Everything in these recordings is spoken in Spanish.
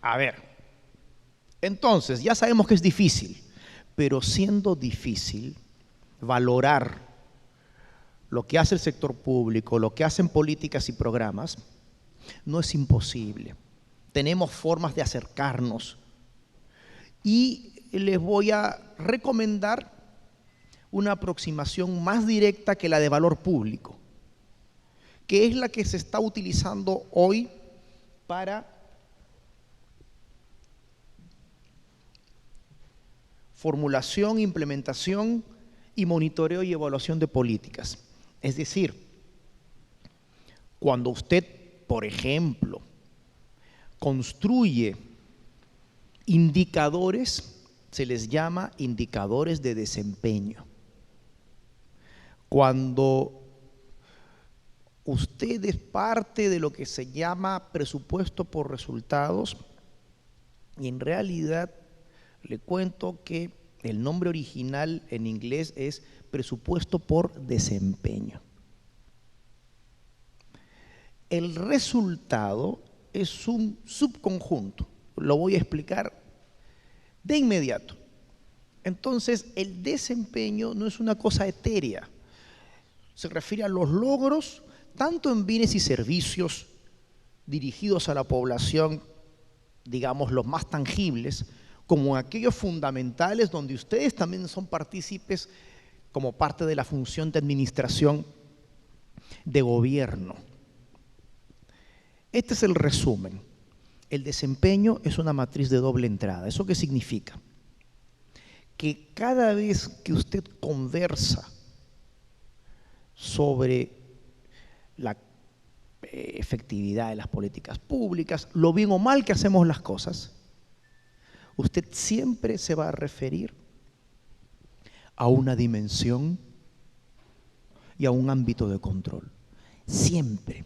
A ver, entonces ya sabemos que es difícil, pero siendo difícil valorar lo que hace el sector público, lo que hacen políticas y programas, no es imposible. Tenemos formas de acercarnos y les voy a recomendar una aproximación más directa que la de valor público, que es la que se está utilizando hoy para formulación, implementación y monitoreo y evaluación de políticas. Es decir, cuando usted, por ejemplo, construye indicadores, se les llama indicadores de desempeño. Cuando usted es parte de lo que se llama presupuesto por resultados, y en realidad le cuento que el nombre original en inglés es presupuesto por desempeño. El resultado es un subconjunto, lo voy a explicar de inmediato. Entonces, el desempeño no es una cosa etérea, se refiere a los logros tanto en bienes y servicios dirigidos a la población, digamos, los más tangibles, como aquellos fundamentales donde ustedes también son partícipes como parte de la función de administración de gobierno. Este es el resumen. El desempeño es una matriz de doble entrada. ¿Eso qué significa? Que cada vez que usted conversa sobre la efectividad de las políticas públicas, lo bien o mal que hacemos las cosas, usted siempre se va a referir a una dimensión y a un ámbito de control. Siempre.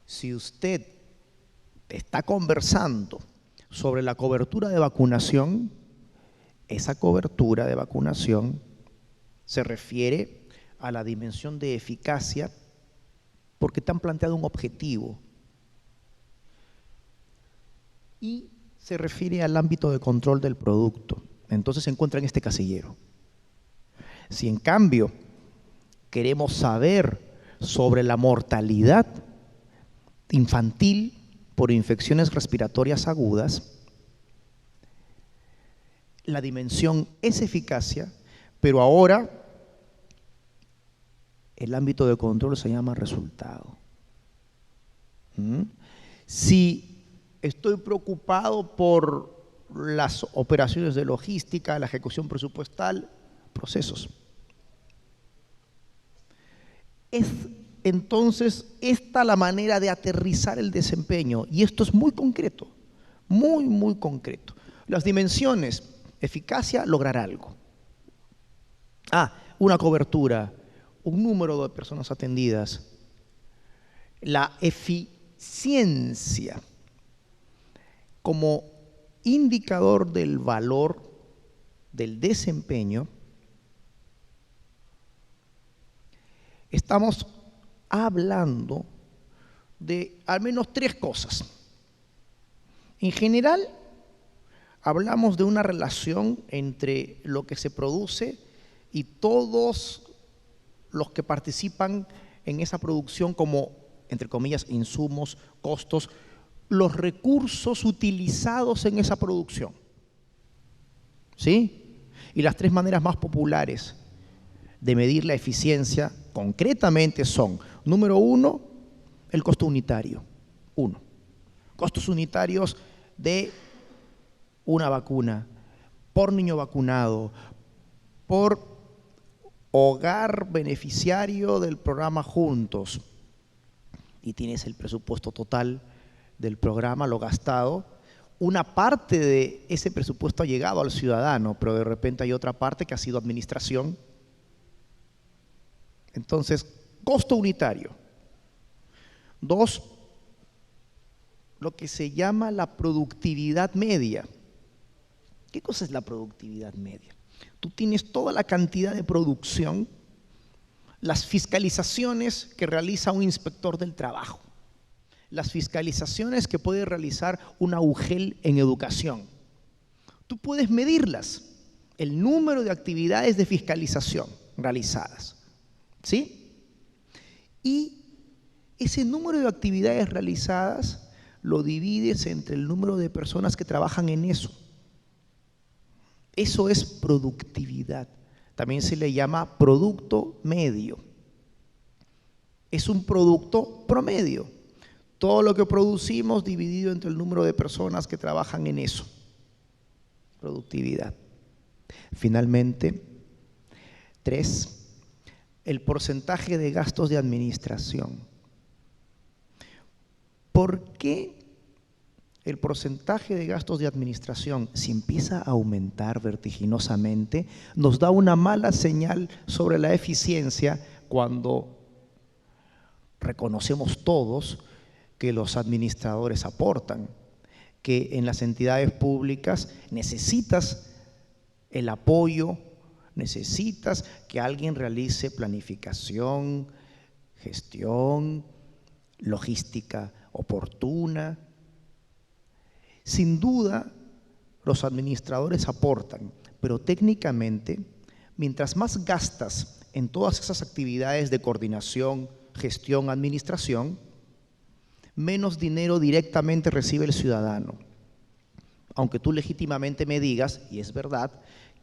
Si usted está conversando sobre la cobertura de vacunación, esa cobertura de vacunación se refiere a la dimensión de eficacia porque te han planteado un objetivo y se refiere al ámbito de control del producto. Entonces se encuentra en este casillero. Si en cambio queremos saber sobre la mortalidad infantil por infecciones respiratorias agudas, la dimensión es eficacia, pero ahora el ámbito de control se llama resultado. Si estoy preocupado por las operaciones de logística, la ejecución presupuestal, procesos. Es entonces esta la manera de aterrizar el desempeño, y esto es muy concreto, muy concreto. Las dimensiones, eficacia, lograr algo. Una cobertura, un número de personas atendidas. La eficiencia como indicador del valor del desempeño. Estamos hablando de al menos tres cosas. En general, hablamos de una relación entre lo que se produce y todos los que participan en esa producción como, entre comillas, insumos, costos, los recursos utilizados en esa producción. ¿Sí? Y las tres maneras más populares de medir la eficiencia concretamente son, número uno, el costo unitario. Costos unitarios de una vacuna, por niño vacunado, por hogar beneficiario del programa Juntos. Y tienes el presupuesto total del programa, lo gastado. Una parte de ese presupuesto ha llegado al ciudadano, pero de repente hay otra parte que ha sido administración. Entonces, costo unitario. 2, lo que se llama la productividad media. ¿Qué cosa es la productividad media? Tú tienes toda la cantidad de producción las fiscalizaciones que realiza un inspector del trabajo, las fiscalizaciones que puede realizar una UGEL en educación. Tú puedes medirlas, el número de actividades de fiscalización realizadas, ¿sí? Y ese número de actividades realizadas lo divides entre el número de personas que trabajan en eso. Eso es productividad. También se le llama producto medio. Es un producto promedio. Todo lo que producimos dividido entre el número de personas que trabajan en eso. Productividad. Finalmente, 3, el porcentaje de gastos de administración. ¿Por qué el porcentaje de gastos de administración, si empieza a aumentar vertiginosamente, nos da una mala señal sobre la eficiencia cuando reconocemos todos que los administradores aportan, que en las entidades públicas necesitas el apoyo, necesitas que alguien realice planificación, gestión, logística oportuna? Sin duda, los administradores aportan, pero técnicamente, mientras más gastas en todas esas actividades de coordinación, gestión, administración, menos dinero directamente recibe el ciudadano. Aunque tú legítimamente me digas, y es verdad,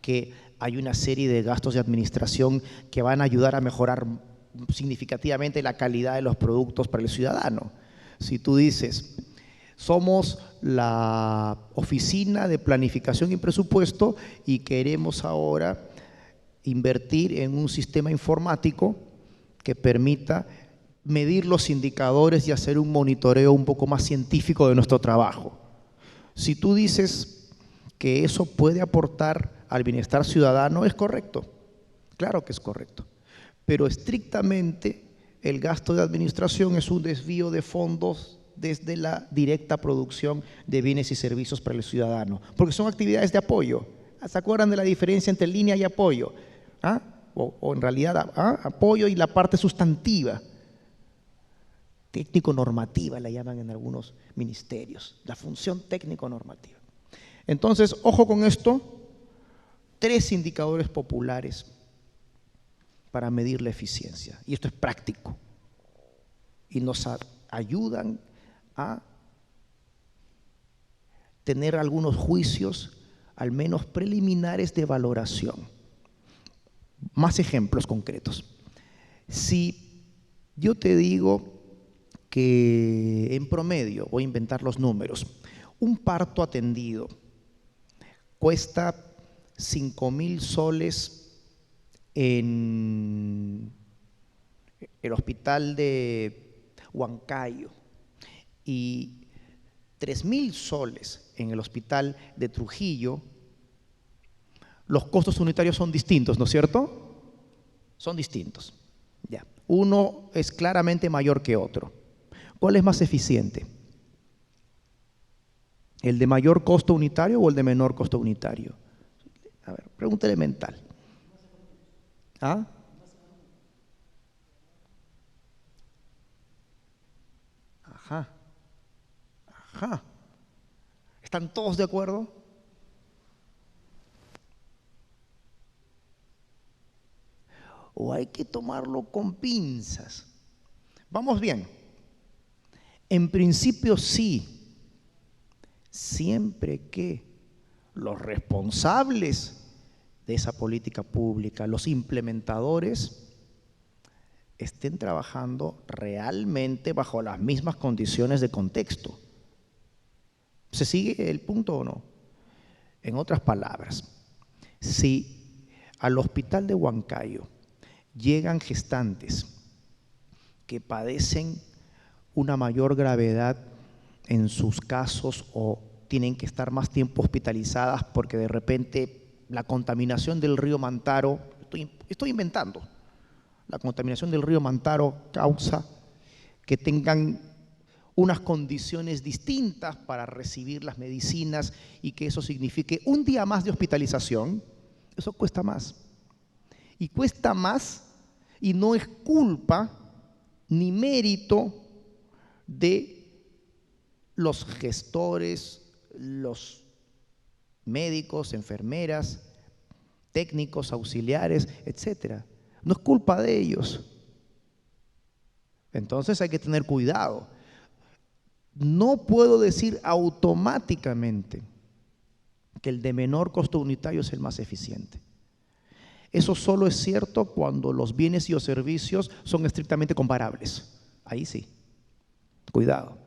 que hay una serie de gastos de administración que van a ayudar a mejorar significativamente la calidad de los productos para el ciudadano. Si tú dices, somos la oficina de planificación y presupuesto y queremos ahora invertir en un sistema informático que permita medir los indicadores y hacer un monitoreo un poco más científico de nuestro trabajo. Si tú dices que eso puede aportar al bienestar ciudadano, es correcto, claro que es correcto, pero estrictamente el gasto de administración es un desvío de fondos desde la directa producción de bienes y servicios para el ciudadano, porque son actividades de apoyo. ¿Se acuerdan de la diferencia entre línea y apoyo? ¿Ah? O en realidad apoyo y la parte sustantiva, técnico-normativa la llaman en algunos ministerios, la función técnico-normativa. Entonces, ojo con esto, 3 indicadores populares para medir la eficiencia, y esto es práctico, y nos ayudan a tener algunos juicios, al menos preliminares, de valoración. Más ejemplos concretos. Si yo te digo que en promedio, voy a inventar los números, un parto atendido cuesta 5.000 soles en el hospital de Huancayo y 3.000 soles en el hospital de Trujillo, los costos unitarios son distintos, ¿no es cierto? Son distintos. Ya. Uno es claramente mayor que otro. ¿Cuál es más eficiente? ¿El de mayor costo unitario o el de menor costo unitario? A ver, pregunta elemental. ¿Ah? Ajá. Ajá. ¿Están todos de acuerdo? ¿O hay que tomarlo con pinzas? Vamos bien. En principio sí, siempre que los responsables de esa política pública, los implementadores, estén trabajando realmente bajo las mismas condiciones de contexto. ¿Se sigue el punto o no? En otras palabras, si al hospital de Huancayo llegan gestantes que padecen una mayor gravedad en sus casos o tienen que estar más tiempo hospitalizadas porque de repente la contaminación del río Mantaro, estoy inventando, la contaminación del río Mantaro causa que tengan unas condiciones distintas para recibir las medicinas y que eso signifique un día más de hospitalización, eso cuesta más. Y cuesta más Y no es culpa ni mérito de los gestores, los médicos, enfermeras, técnicos, auxiliares, etcétera. No es culpa de ellos. Entonces hay que tener cuidado. No puedo decir automáticamente que el de menor costo unitario es el más eficiente. Eso solo es cierto cuando los bienes y los servicios son estrictamente comparables. Ahí sí. Cuidado.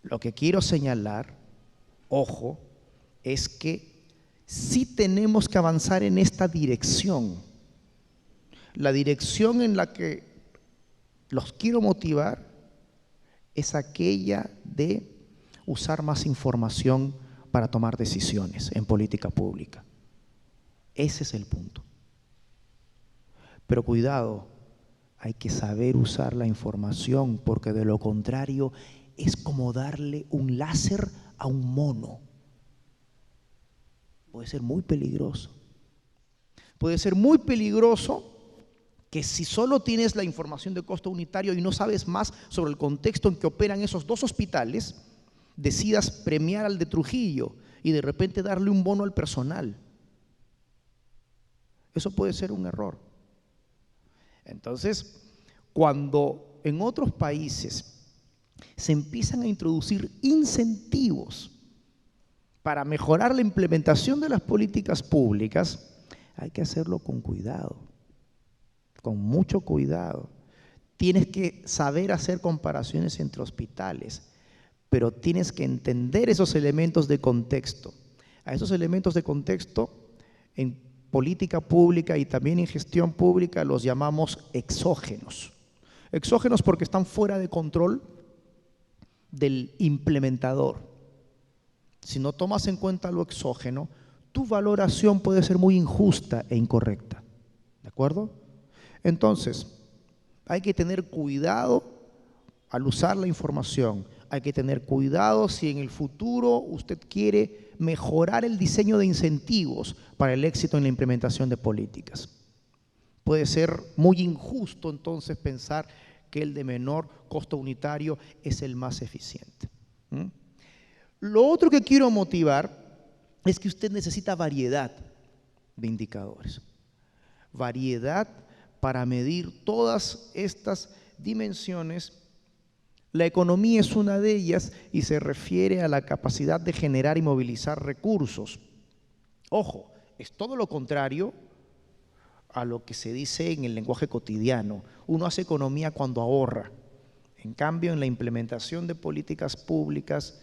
Lo que quiero señalar, ojo, es que sí tenemos que avanzar en esta dirección. La dirección en la que los quiero motivar es aquella de usar más información para tomar decisiones en política pública. Ese es el punto. Pero cuidado, hay que saber usar la información, porque de lo contrario es como darle un láser a un mono. Puede ser muy peligroso. Puede ser muy peligroso que si solo tienes la información de costo unitario y no sabes más sobre el contexto en que operan esos dos hospitales, decidas premiar al de Trujillo y de repente darle un bono al personal. Eso puede ser un error. Entonces, cuando en otros países se empiezan a introducir incentivos para mejorar la implementación de las políticas públicas, hay que hacerlo con cuidado, con mucho cuidado. Tienes que saber hacer comparaciones entre hospitales, pero tienes que entender esos elementos de contexto. A esos elementos de contexto, en política pública y también en gestión pública, los llamamos exógenos. Exógenos porque están fuera de control del implementador. Si no tomas en cuenta lo exógeno, tu valoración puede ser muy injusta e incorrecta. ¿De acuerdo? Entonces, hay que tener cuidado al usar la información. Hay que tener cuidado si en el futuro usted quiere mejorar el diseño de incentivos para el éxito en la implementación de políticas. Puede ser muy injusto entonces pensar que el de menor costo unitario es el más eficiente. Lo otro que quiero motivar es que usted necesita variedad de indicadores. Variedad para medir todas estas dimensiones. La economía es una de ellas y se refiere a la capacidad de generar y movilizar recursos. Ojo, es todo lo contrario a lo que se dice en el lenguaje cotidiano. Uno hace economía cuando ahorra. En cambio, en la implementación de políticas públicas,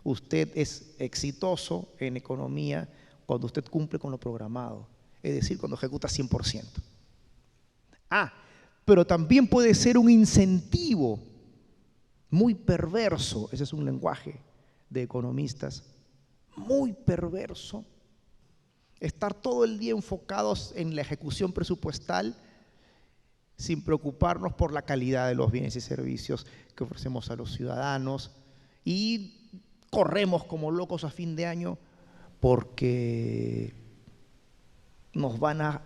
usted es exitoso en economía cuando usted cumple con lo programado, es decir, cuando ejecuta 100%. Pero también puede ser un incentivo muy perverso, ese es un lenguaje de economistas, muy perverso, estar todo el día enfocados en la ejecución presupuestal sin preocuparnos por la calidad de los bienes y servicios que ofrecemos a los ciudadanos, y corremos como locos a fin de año porque nos van a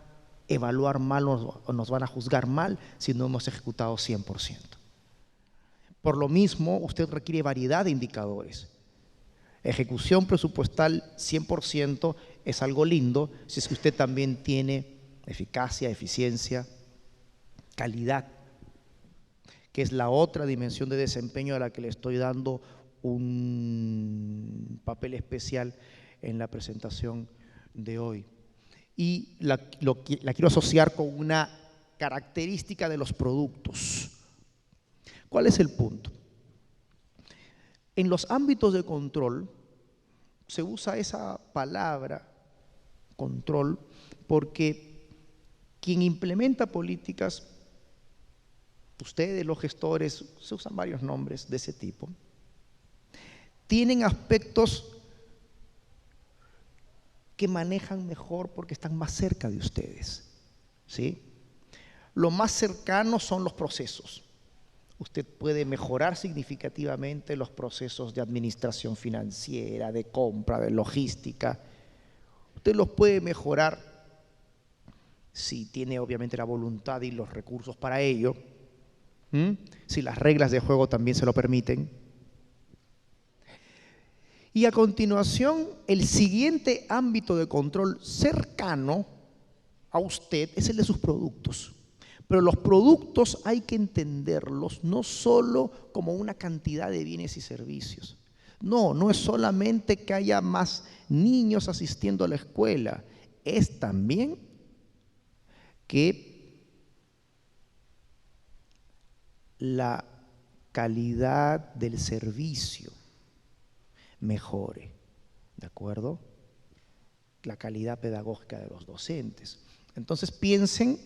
evaluar mal o nos van a juzgar mal si no hemos ejecutado 100%. Por lo mismo, usted requiere variedad de indicadores. Ejecución presupuestal 100% es algo lindo si es que usted también tiene eficacia, eficiencia, calidad, que es la otra dimensión de desempeño a la que le estoy dando un papel especial en la presentación de hoy. Y la quiero asociar con una característica de los productos. ¿Cuál es el punto? En los ámbitos de control se usa esa palabra, control, porque quien implementa políticas, ustedes los gestores, se usan varios nombres de ese tipo, tienen aspectos que manejan mejor porque están más cerca de ustedes, ¿sí? Lo más cercano son los procesos. Usted puede mejorar significativamente los procesos de administración financiera, de compra, de logística. Usted los puede mejorar si tiene obviamente la voluntad y los recursos para ello, si las reglas de juego también se lo permiten. Y a continuación, el siguiente ámbito de control cercano a usted es el de sus productos. Pero los productos hay que entenderlos no solo como una cantidad de bienes y servicios. No, no es solamente que haya más niños asistiendo a la escuela, es también que la calidad del servicio mejore, ¿de acuerdo? La calidad pedagógica de los docentes. Entonces piensen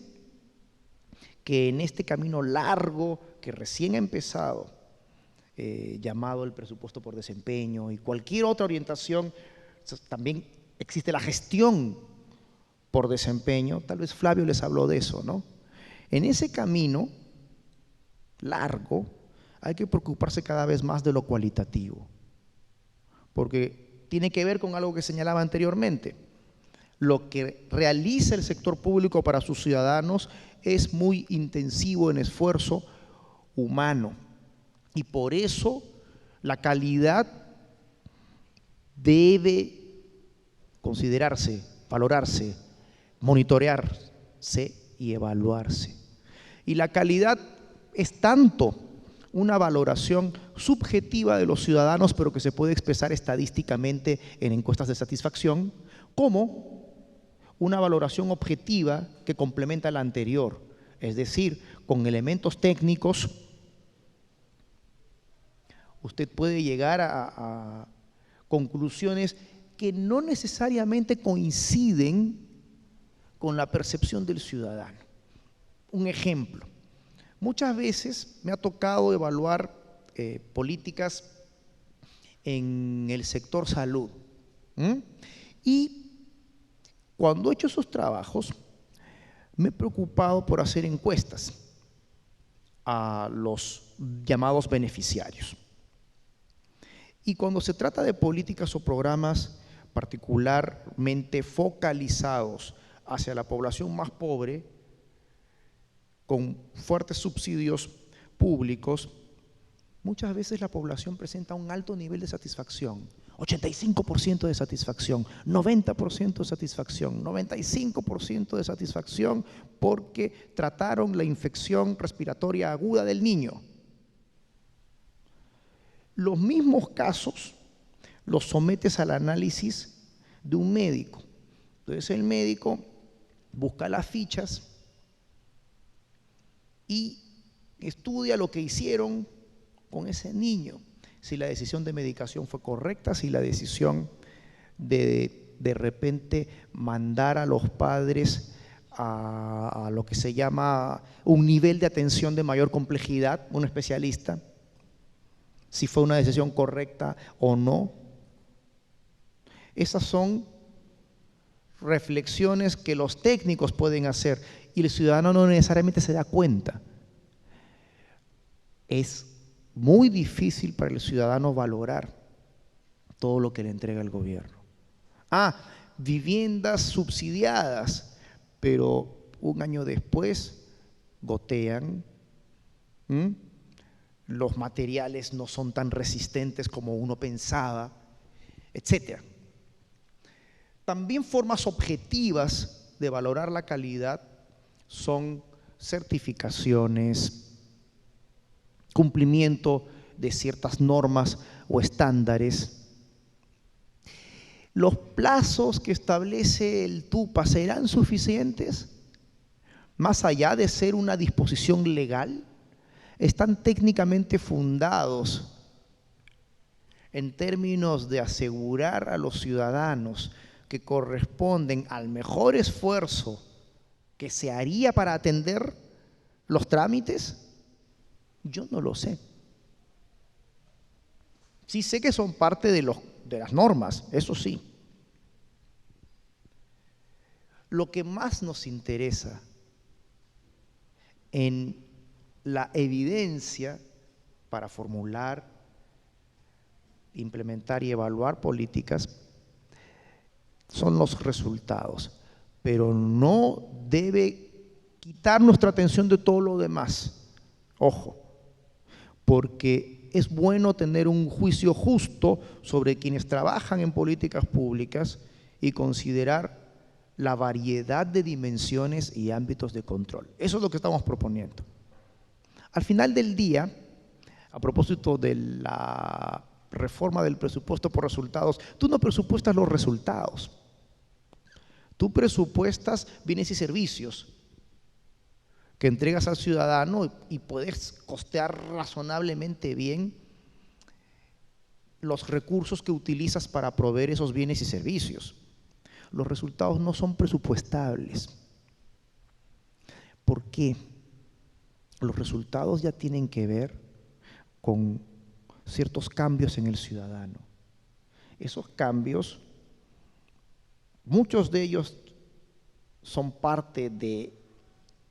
que en este camino largo que recién ha empezado, llamado el presupuesto por desempeño y cualquier otra orientación, también existe la gestión por desempeño, tal vez Flavio les habló de eso, ¿no? En ese camino largo hay que preocuparse cada vez más de lo cualitativo, porque tiene que ver con algo que señalaba anteriormente. Lo que realiza el sector público para sus ciudadanos es muy intensivo en esfuerzo humano y por eso la calidad debe considerarse, valorarse, monitorearse y evaluarse. Y la calidad es tanto una valoración subjetiva de los ciudadanos, pero que se puede expresar estadísticamente en encuestas de satisfacción, como una valoración objetiva que complementa la anterior, es decir, con elementos técnicos, usted puede llegar a conclusiones que no necesariamente coinciden con la percepción del ciudadano. Un ejemplo, muchas veces me ha tocado evaluar políticas en el sector salud. Y cuando he hecho esos trabajos, me he preocupado por hacer encuestas a los llamados beneficiarios. Y cuando se trata de políticas o programas particularmente focalizados hacia la población más pobre, con fuertes subsidios públicos, muchas veces la población presenta un alto nivel de satisfacción. 85% de satisfacción, 90% de satisfacción, 95% de satisfacción porque trataron la infección respiratoria aguda del niño. Los mismos casos los sometes al análisis de un médico. Entonces el médico busca las fichas y estudia lo que hicieron con ese niño, si la decisión de medicación fue correcta, si la decisión de repente mandar a los padres a lo que se llama un nivel de atención de mayor complejidad, un especialista, si fue una decisión correcta o no. Esas son reflexiones que los técnicos pueden hacer y el ciudadano no necesariamente se da cuenta. Es muy difícil para el ciudadano valorar todo lo que le entrega el gobierno. Viviendas subsidiadas, pero un año después gotean, los materiales no son tan resistentes como uno pensaba, etc. También formas objetivas de valorar la calidad son certificaciones, cumplimiento de ciertas normas o estándares. ¿Los plazos que establece el TUPA serán suficientes? Más allá de ser una disposición legal, están técnicamente fundados en términos de asegurar a los ciudadanos que corresponden al mejor esfuerzo que se haría para atender los trámites. Yo no lo sé. Sí sé que son parte de las normas, eso sí. Lo que más nos interesa en la evidencia para formular, implementar y evaluar políticas son los resultados. pero no debe quitar nuestra atención de todo lo demás. Ojo, porque es bueno tener un juicio justo sobre quienes trabajan en políticas públicas y considerar la variedad de dimensiones y ámbitos de control. Eso es lo que estamos proponiendo. Al final del día, a propósito de la reforma del presupuesto por resultados, tú no presupuestas los resultados. Tú presupuestas bienes y servicios que entregas al ciudadano y puedes costear razonablemente bien los recursos que utilizas para proveer esos bienes y servicios. Los resultados no son presupuestables. ¿Por qué? Los resultados ya tienen que ver con ciertos cambios en el ciudadano. Esos cambios, muchos de ellos son parte de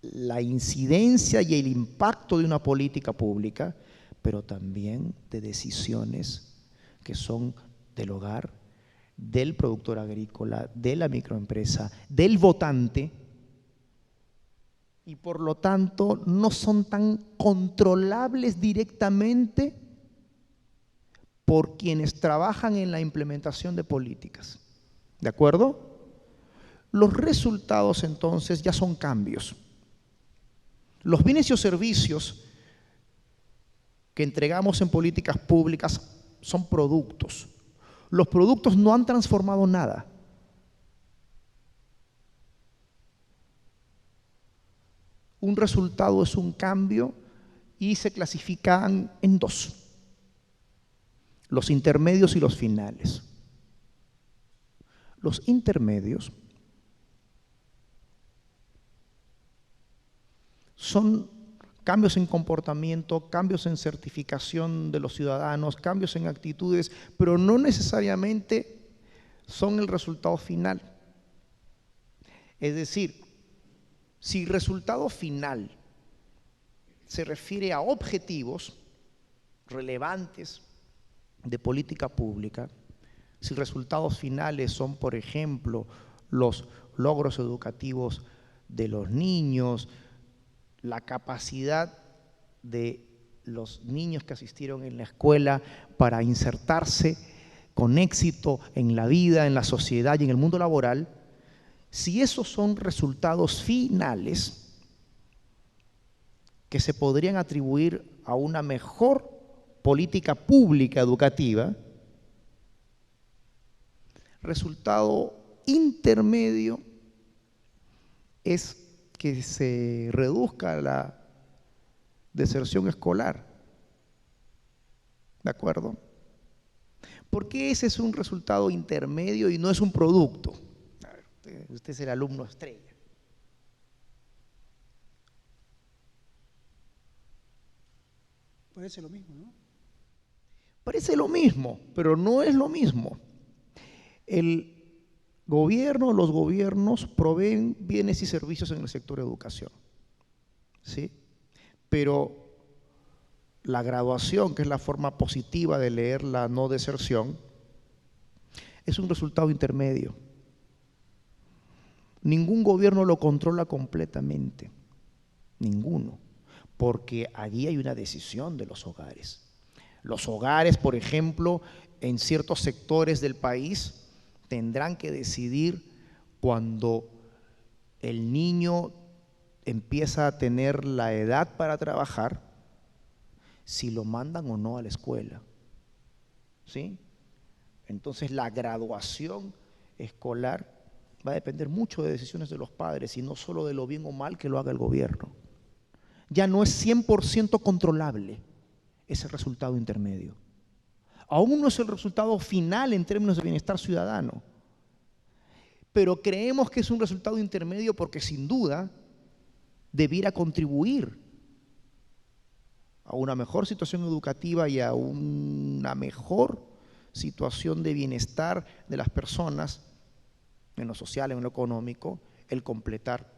la incidencia y el impacto de una política pública, pero también de decisiones que son del hogar, del productor agrícola, de la microempresa, del votante, y por lo tanto no son tan controlables directamente por quienes trabajan en la implementación de políticas. ¿De acuerdo? Los resultados entonces ya son cambios. Los bienes y servicios que entregamos en políticas públicas son productos. Los productos no han transformado nada. Un resultado es un cambio y se clasifican en dos: los intermedios y los finales. Los intermedios son cambios en comportamiento, cambios en certificación de los ciudadanos, cambios en actitudes, pero no necesariamente son el resultado final. Es decir, si resultado final se refiere a objetivos relevantes de política pública, si resultados finales son, por ejemplo, los logros educativos de los niños, la capacidad de los niños que asistieron en la escuela para insertarse con éxito en la vida, en la sociedad y en el mundo laboral, si esos son resultados finales que se podrían atribuir a una mejor política pública educativa, resultado intermedio es que se reduzca la deserción escolar. ¿De acuerdo? ¿Por qué ese es un resultado intermedio y no es un producto? A ver, usted es el alumno estrella. Parece lo mismo, ¿no? Parece lo mismo, pero no es lo mismo. El gobierno, los gobiernos proveen bienes y servicios en el sector educación, ¿sí? Pero la graduación, que es la forma positiva de leer la no deserción, es un resultado intermedio. Ningún gobierno lo controla completamente, ninguno, porque allí hay una decisión de los hogares. Los hogares, por ejemplo, en ciertos sectores del país, tendrán que decidir cuando el niño empieza a tener la edad para trabajar, si lo mandan o no a la escuela, ¿sí? Entonces la graduación escolar va a depender mucho de decisiones de los padres y no solo de lo bien o mal que lo haga el gobierno. Ya no es 100% controlable ese resultado intermedio. Aún no es el resultado final en términos de bienestar ciudadano, pero creemos que es un resultado intermedio porque sin duda debiera contribuir a una mejor situación educativa y a una mejor situación de bienestar de las personas en lo social, en lo económico, el completar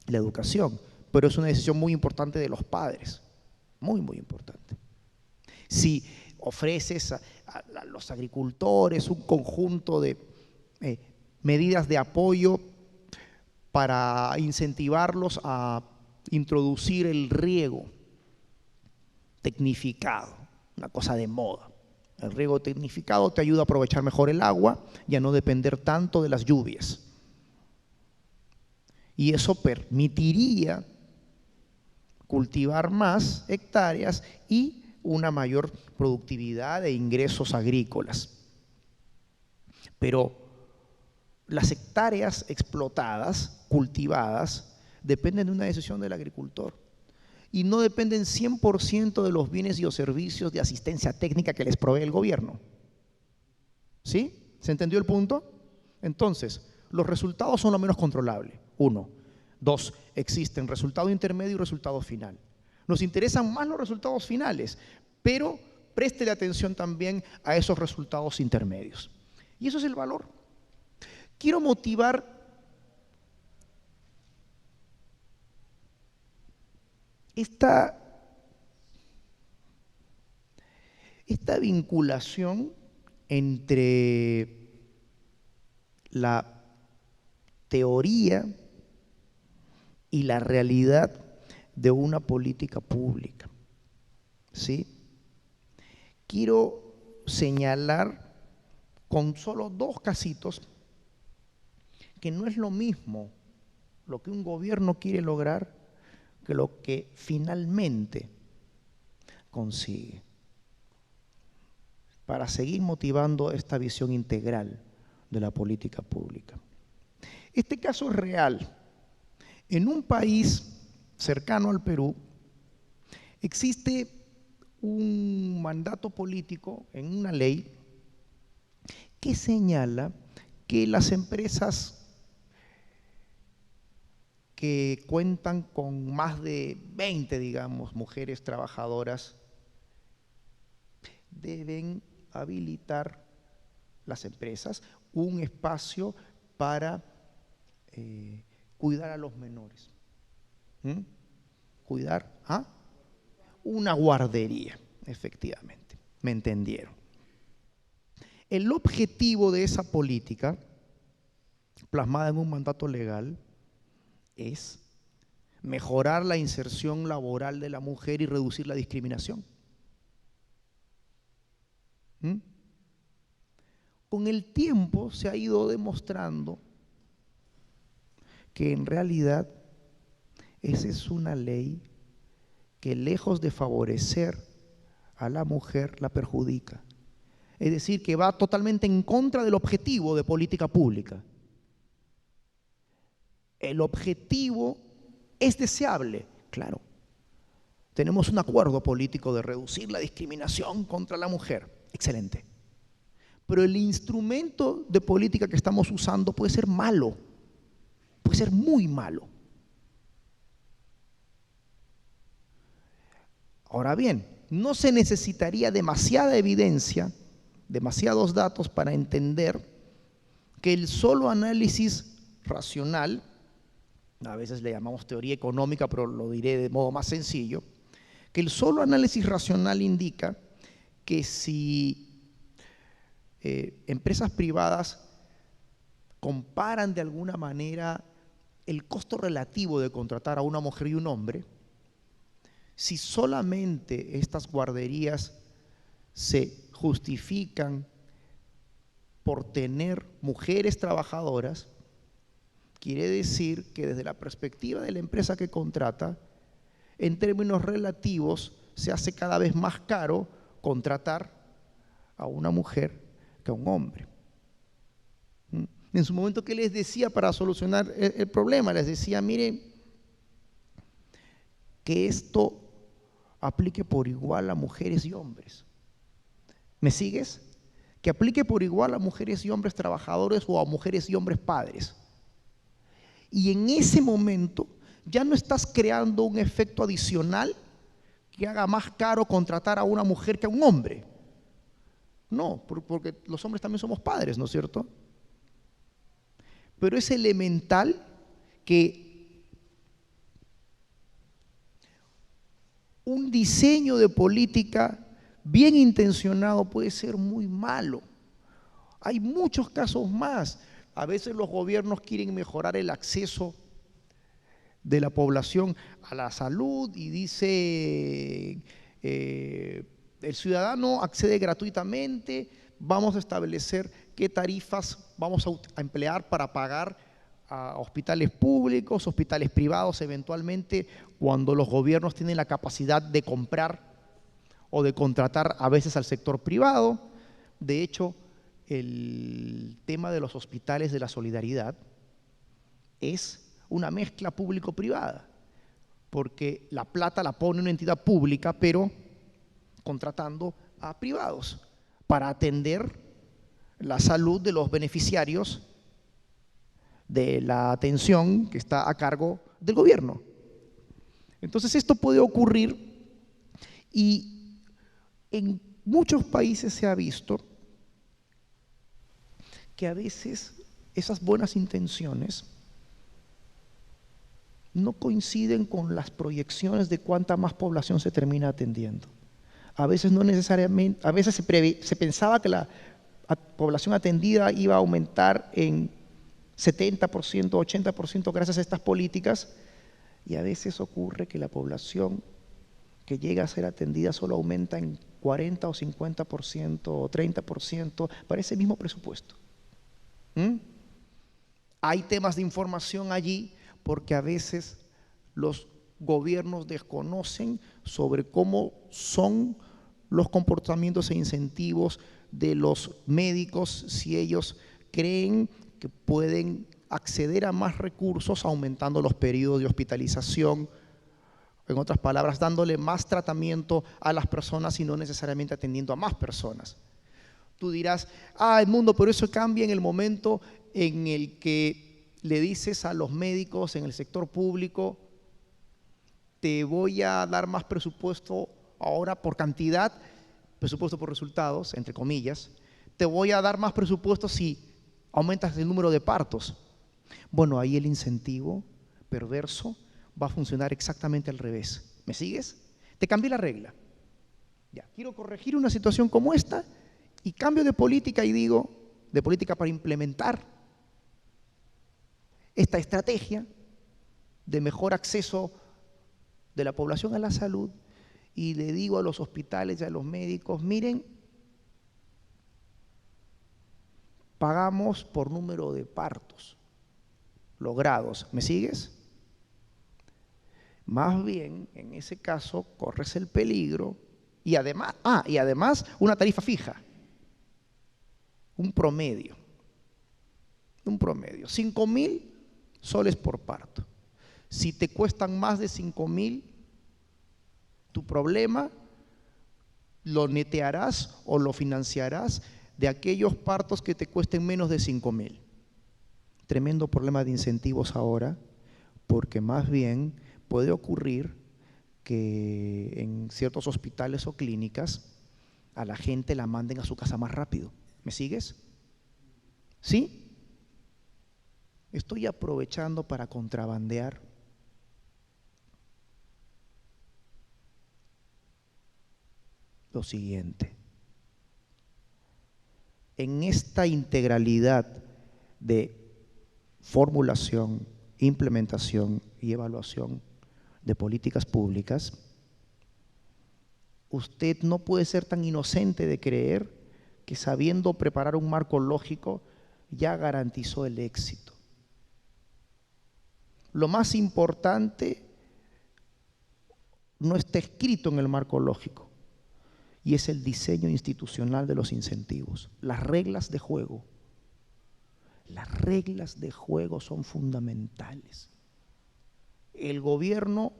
la educación. Pero es una decisión muy importante de los padres, muy, muy importante. Si ofreces a los agricultores un conjunto de medidas de apoyo para incentivarlos a introducir el riego tecnificado, una cosa de moda. El riego tecnificado te ayuda a aprovechar mejor el agua y a no depender tanto de las lluvias. Y eso permitiría cultivar más hectáreas y una mayor productividad de ingresos agrícolas. Pero las hectáreas explotadas, cultivadas, dependen de una decisión del agricultor y no dependen 100% de los bienes y o servicios de asistencia técnica que les provee el gobierno. ¿Sí? ¿Se entendió el punto? Entonces, los resultados son lo menos controlable. 1. 2. Existen resultado intermedio y resultado final. Nos interesan más los resultados finales, pero préstele atención también a esos resultados intermedios. Y eso es el valor. Quiero motivar esta vinculación entre la teoría y la realidad de una política pública. ¿Sí? Quiero señalar con solo 2 casitos que no es lo mismo lo que un gobierno quiere lograr que lo que finalmente consigue, para seguir motivando esta visión integral de la política pública. Este caso es real. En un país cercano al Perú existe un mandato político en una ley que señala que las empresas que cuentan con más de 20, digamos, mujeres trabajadoras, deben habilitar las empresas un espacio para cuidar a los menores. Cuidar a una guardería, efectivamente. ¿Me entendieron? El objetivo de esa política, plasmada en un mandato legal, es mejorar la inserción laboral de la mujer y reducir la discriminación. Con el tiempo se ha ido demostrando que en realidad esa es una ley que, lejos de favorecer a la mujer, la perjudica. Es decir, que va totalmente en contra del objetivo de política pública. El objetivo es deseable, claro. Tenemos un acuerdo político de reducir la discriminación contra la mujer, excelente. Pero el instrumento de política que estamos usando puede ser malo, puede ser muy malo. Ahora bien, no se necesitaría demasiada evidencia, demasiados datos para entender que el solo análisis racional, a veces le llamamos teoría económica, pero lo diré de modo más sencillo, que el solo análisis racional indica que si empresas privadas comparan de alguna manera el costo relativo de contratar a una mujer y un hombre, si solamente estas guarderías se justifican por tener mujeres trabajadoras, quiere decir que desde la perspectiva de la empresa que contrata, en términos relativos, se hace cada vez más caro contratar a una mujer que a un hombre. En su momento, ¿qué les decía para solucionar el problema? Les decía, miren, que esto aplique por igual a mujeres y hombres. ¿Me sigues? Que aplique por igual a mujeres y hombres trabajadores o a mujeres y hombres padres. Y en ese momento ya no estás creando un efecto adicional que haga más caro contratar a una mujer que a un hombre. No, porque los hombres también somos padres, ¿no es cierto? Pero es elemental que un diseño de política bien intencionado puede ser muy malo. Hay muchos casos más. A veces los gobiernos quieren mejorar el acceso de la población a la salud y dice el ciudadano accede gratuitamente, vamos a establecer qué tarifas vamos a emplear para pagar a hospitales públicos, hospitales privados eventualmente, cuando los gobiernos tienen la capacidad de comprar o de contratar a veces al sector privado. De hecho, el tema de los hospitales de la solidaridad es una mezcla público-privada, porque la plata la pone una entidad pública, pero contratando a privados para atender la salud de los beneficiarios de la atención que está a cargo del gobierno. Entonces esto puede ocurrir y en muchos países se ha visto que a veces esas buenas intenciones no coinciden con las proyecciones de cuánta más población se termina atendiendo. A veces no necesariamente, a veces se pensaba que la población atendida iba a aumentar en 70%, 80% gracias a estas políticas, y a veces ocurre que la población que llega a ser atendida solo aumenta en 40 o 50% o 30% para ese mismo presupuesto. Hay temas de información allí porque a veces los gobiernos desconocen sobre cómo son los comportamientos e incentivos de los médicos si ellos creen que pueden acceder a más recursos aumentando los periodos de hospitalización, en otras palabras, dándole más tratamiento a las personas y no necesariamente atendiendo a más personas. Tú dirás, Edmundo, pero eso cambia en el momento en el que le dices a los médicos en el sector público, te voy a dar más presupuesto ahora por cantidad, presupuesto por resultados, entre comillas, te voy a dar más presupuesto si aumentas el número de partos. Bueno, ahí el incentivo perverso va a funcionar exactamente al revés. ¿Me sigues? Te cambié la regla. Ya, quiero corregir una situación como esta y cambio de política y digo, de política para implementar esta estrategia de mejor acceso de la población a la salud, y le digo a los hospitales y a los médicos, miren, pagamos por número de partos logrados. ¿Me sigues? Más bien, en ese caso, corres el peligro y además una tarifa fija, un promedio, 5.000 soles por parto. Si te cuestan más de 5.000, tu problema lo netearás o lo financiarás de aquellos partos que te cuesten menos de 5.000. Tremendo problema de incentivos ahora, porque más bien puede ocurrir que en ciertos hospitales o clínicas a la gente la manden a su casa más rápido. ¿Me sigues? ¿Sí? Estoy aprovechando para contrabandear lo siguiente. En esta integralidad de formulación, implementación y evaluación de políticas públicas, usted no puede ser tan inocente de creer que sabiendo preparar un marco lógico ya garantizó el éxito. Lo más importante no está escrito en el marco lógico, y es el diseño institucional de los incentivos, las reglas de juego. Las reglas de juego son fundamentales. El gobierno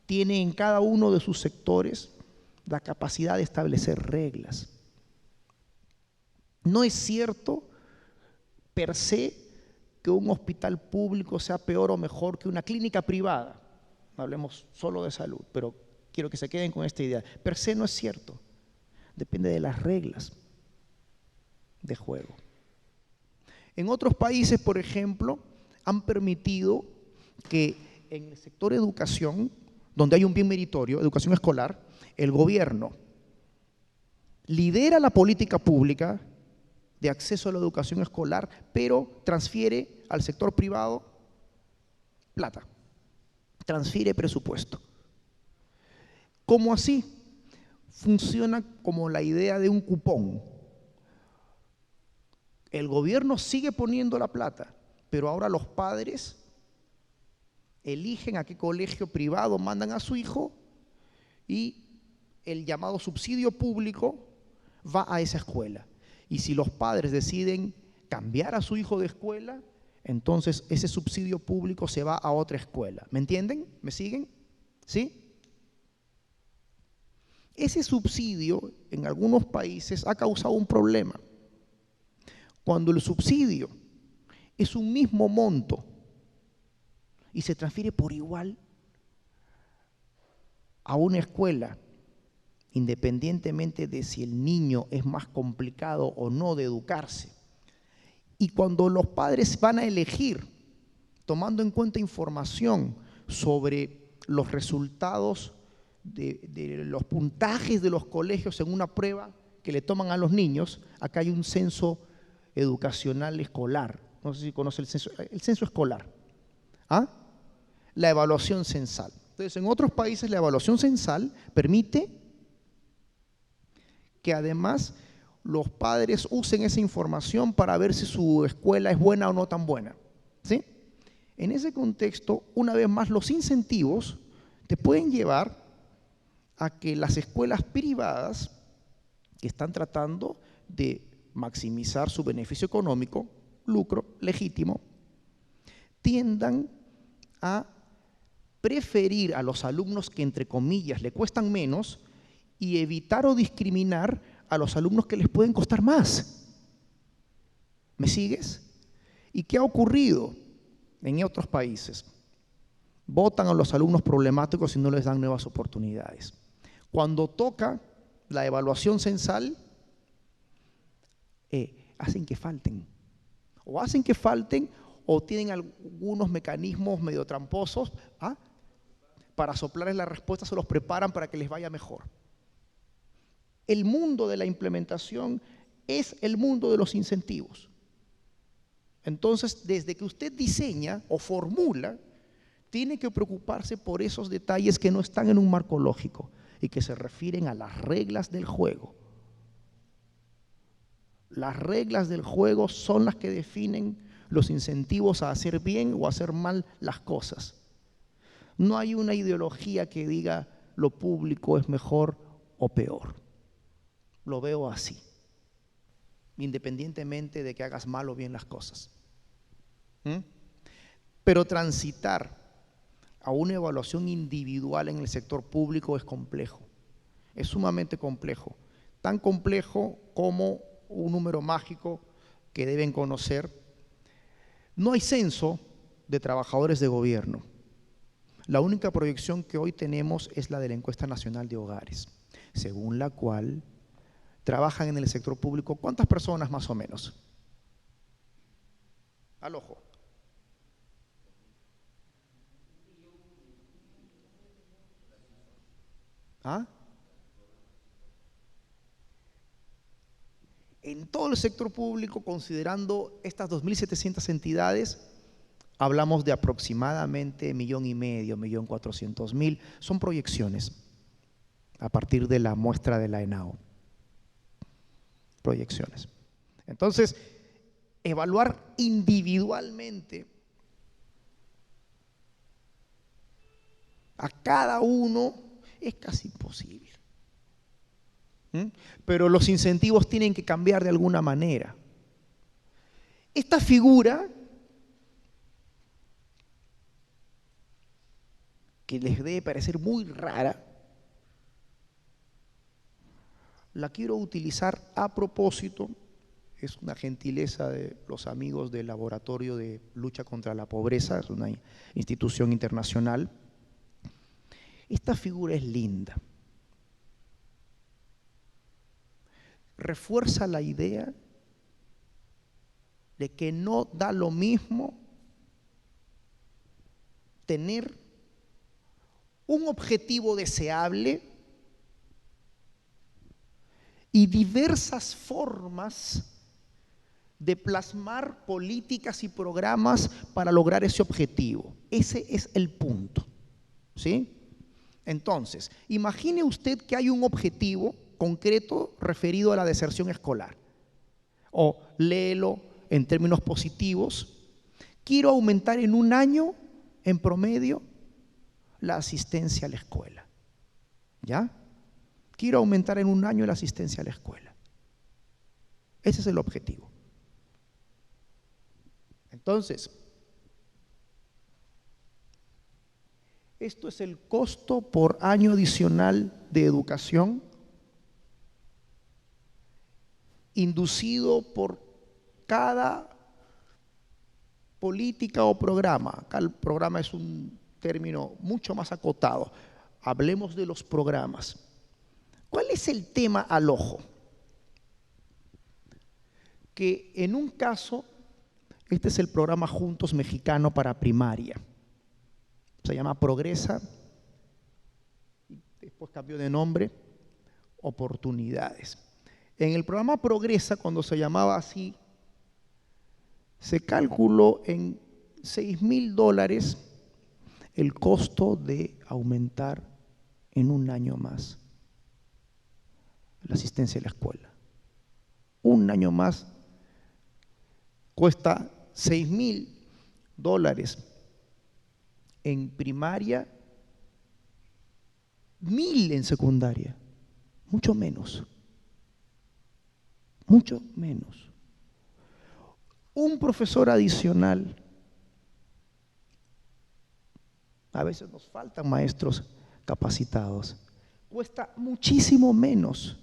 tiene en cada uno de sus sectores la capacidad de establecer reglas. No es cierto per se que un hospital público sea peor o mejor que una clínica privada. No hablemos solo de salud, pero quiero que se queden con esta idea. Per se no es cierto. Depende de las reglas de juego. En otros países, por ejemplo, han permitido que en el sector educación, donde hay un bien meritorio, educación escolar, el gobierno lidera la política pública de acceso a la educación escolar, pero transfiere al sector privado plata. transfiere presupuesto. ¿Cómo así? Funciona como la idea de un cupón. El gobierno sigue poniendo la plata, pero ahora los padres eligen a qué colegio privado mandan a su hijo y el llamado subsidio público va a esa escuela. Y si los padres deciden cambiar a su hijo de escuela, entonces ese subsidio público se va a otra escuela. ¿Me entienden? ¿Me siguen? ¿Sí? Ese subsidio en algunos países ha causado un problema. Cuando el subsidio es un mismo monto y se transfiere por igual a una escuela, independientemente de si el niño es más complicado o no de educarse, y cuando los padres van a elegir, tomando en cuenta información sobre los resultados de los puntajes de los colegios en una prueba que le toman a los niños, acá hay un censo educacional escolar, no sé si conoce el censo escolar, ¿ah? La evaluación censal. Entonces, en otros países la evaluación censal permite que además los padres usen esa información para ver si su escuela es buena o no tan buena, ¿sí? En ese contexto, una vez más, los incentivos te pueden llevar a que las escuelas privadas que están tratando de maximizar su beneficio económico, lucro legítimo, tiendan a preferir a los alumnos que, entre comillas, le cuestan menos y evitar o discriminar a los alumnos que les pueden costar más. ¿Me sigues? ¿Y qué ha ocurrido en otros países? Votan a los alumnos problemáticos y no les dan nuevas oportunidades. Cuando toca la evaluación censal, hacen que falten. O hacen que falten o tienen algunos mecanismos medio tramposos, ¿ah?, para soplarles la respuesta, se los preparan para que les vaya mejor. El mundo de la implementación es el mundo de los incentivos. Entonces, desde que usted diseña o formula, tiene que preocuparse por esos detalles que no están en un marco lógico y que se refieren a las reglas del juego. Las reglas del juego son las que definen los incentivos a hacer bien o a hacer mal las cosas. No hay una ideología que diga lo público es mejor o peor. Lo veo así, independientemente de que hagas mal o bien las cosas. Pero transitar a una evaluación individual en el sector público es complejo, es sumamente complejo, tan complejo como un número mágico que deben conocer. No hay censo de trabajadores de gobierno. La única proyección que hoy tenemos es la de la Encuesta Nacional de Hogares, según la cual trabajan en el sector público, ¿cuántas personas más o menos? Al ojo. ¿Ah? En todo el sector público, considerando estas 2.700 entidades, hablamos de aproximadamente 1.500.000, 1.400.000, son proyecciones a partir de la muestra de la ENAO. Proyecciones. Entonces, evaluar individualmente a cada uno es casi imposible. Pero los incentivos tienen que cambiar de alguna manera. Esta figura, que les debe parecer muy rara, la quiero utilizar a propósito, es una gentileza de los amigos del Laboratorio de Lucha contra la Pobreza, es una institución internacional. Esta figura es linda. Refuerza la idea de que no da lo mismo tener un objetivo deseable y diversas formas de plasmar políticas y programas para lograr ese objetivo. Ese es el punto. ¿Sí? Entonces, imagine usted que hay un objetivo concreto referido a la deserción escolar. O léelo en términos positivos. Quiero aumentar en un año, en promedio, la asistencia a la escuela. ¿Ya? Quiero aumentar en un año la asistencia a la escuela. Ese es el objetivo. Entonces, esto es el costo por año adicional de educación inducido por cada política o programa. Acá el programa es un término mucho más acotado. Hablemos de los programas. ¿Cuál es el tema al ojo? Que en un caso, este es el programa Juntos Mexicano para primaria. Se llama Progresa, y después cambió de nombre, Oportunidades. En el programa Progresa, cuando se llamaba así, se calculó en $6,000 el costo de aumentar en un año más la asistencia a la escuela. Un año más cuesta $6,000 en primaria, 1,000 en secundaria, mucho menos. Mucho menos. Un profesor adicional, a veces nos faltan maestros capacitados, cuesta muchísimo menos,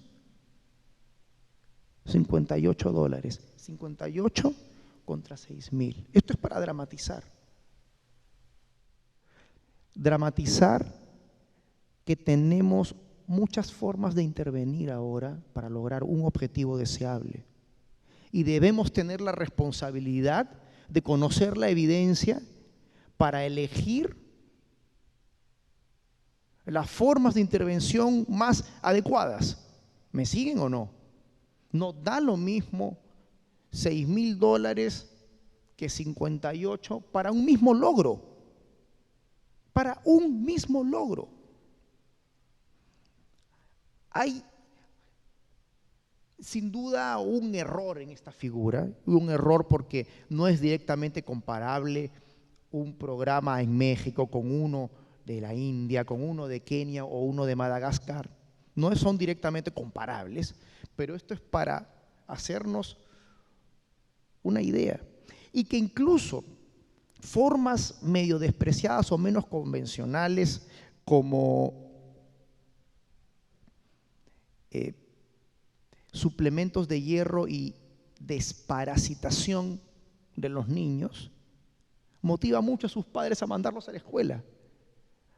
$58. 58 contra 6,000. Esto es para dramatizar. Dramatizar que tenemos muchas formas de intervenir ahora para lograr un objetivo deseable. Y debemos tener la responsabilidad de conocer la evidencia para elegir las formas de intervención más adecuadas. ¿Me siguen o no? No da lo mismo $6,000 que 58 para un mismo logro. Para un mismo logro. Hay sin duda un error en esta figura, un error porque no es directamente comparable un programa en México con uno de la India, con uno de Kenia o uno de Madagascar. No son directamente comparables, pero esto es para hacernos una idea. Y que incluso formas medio despreciadas o menos convencionales como suplementos de hierro y desparasitación de los niños, motiva mucho a sus padres a mandarlos a la escuela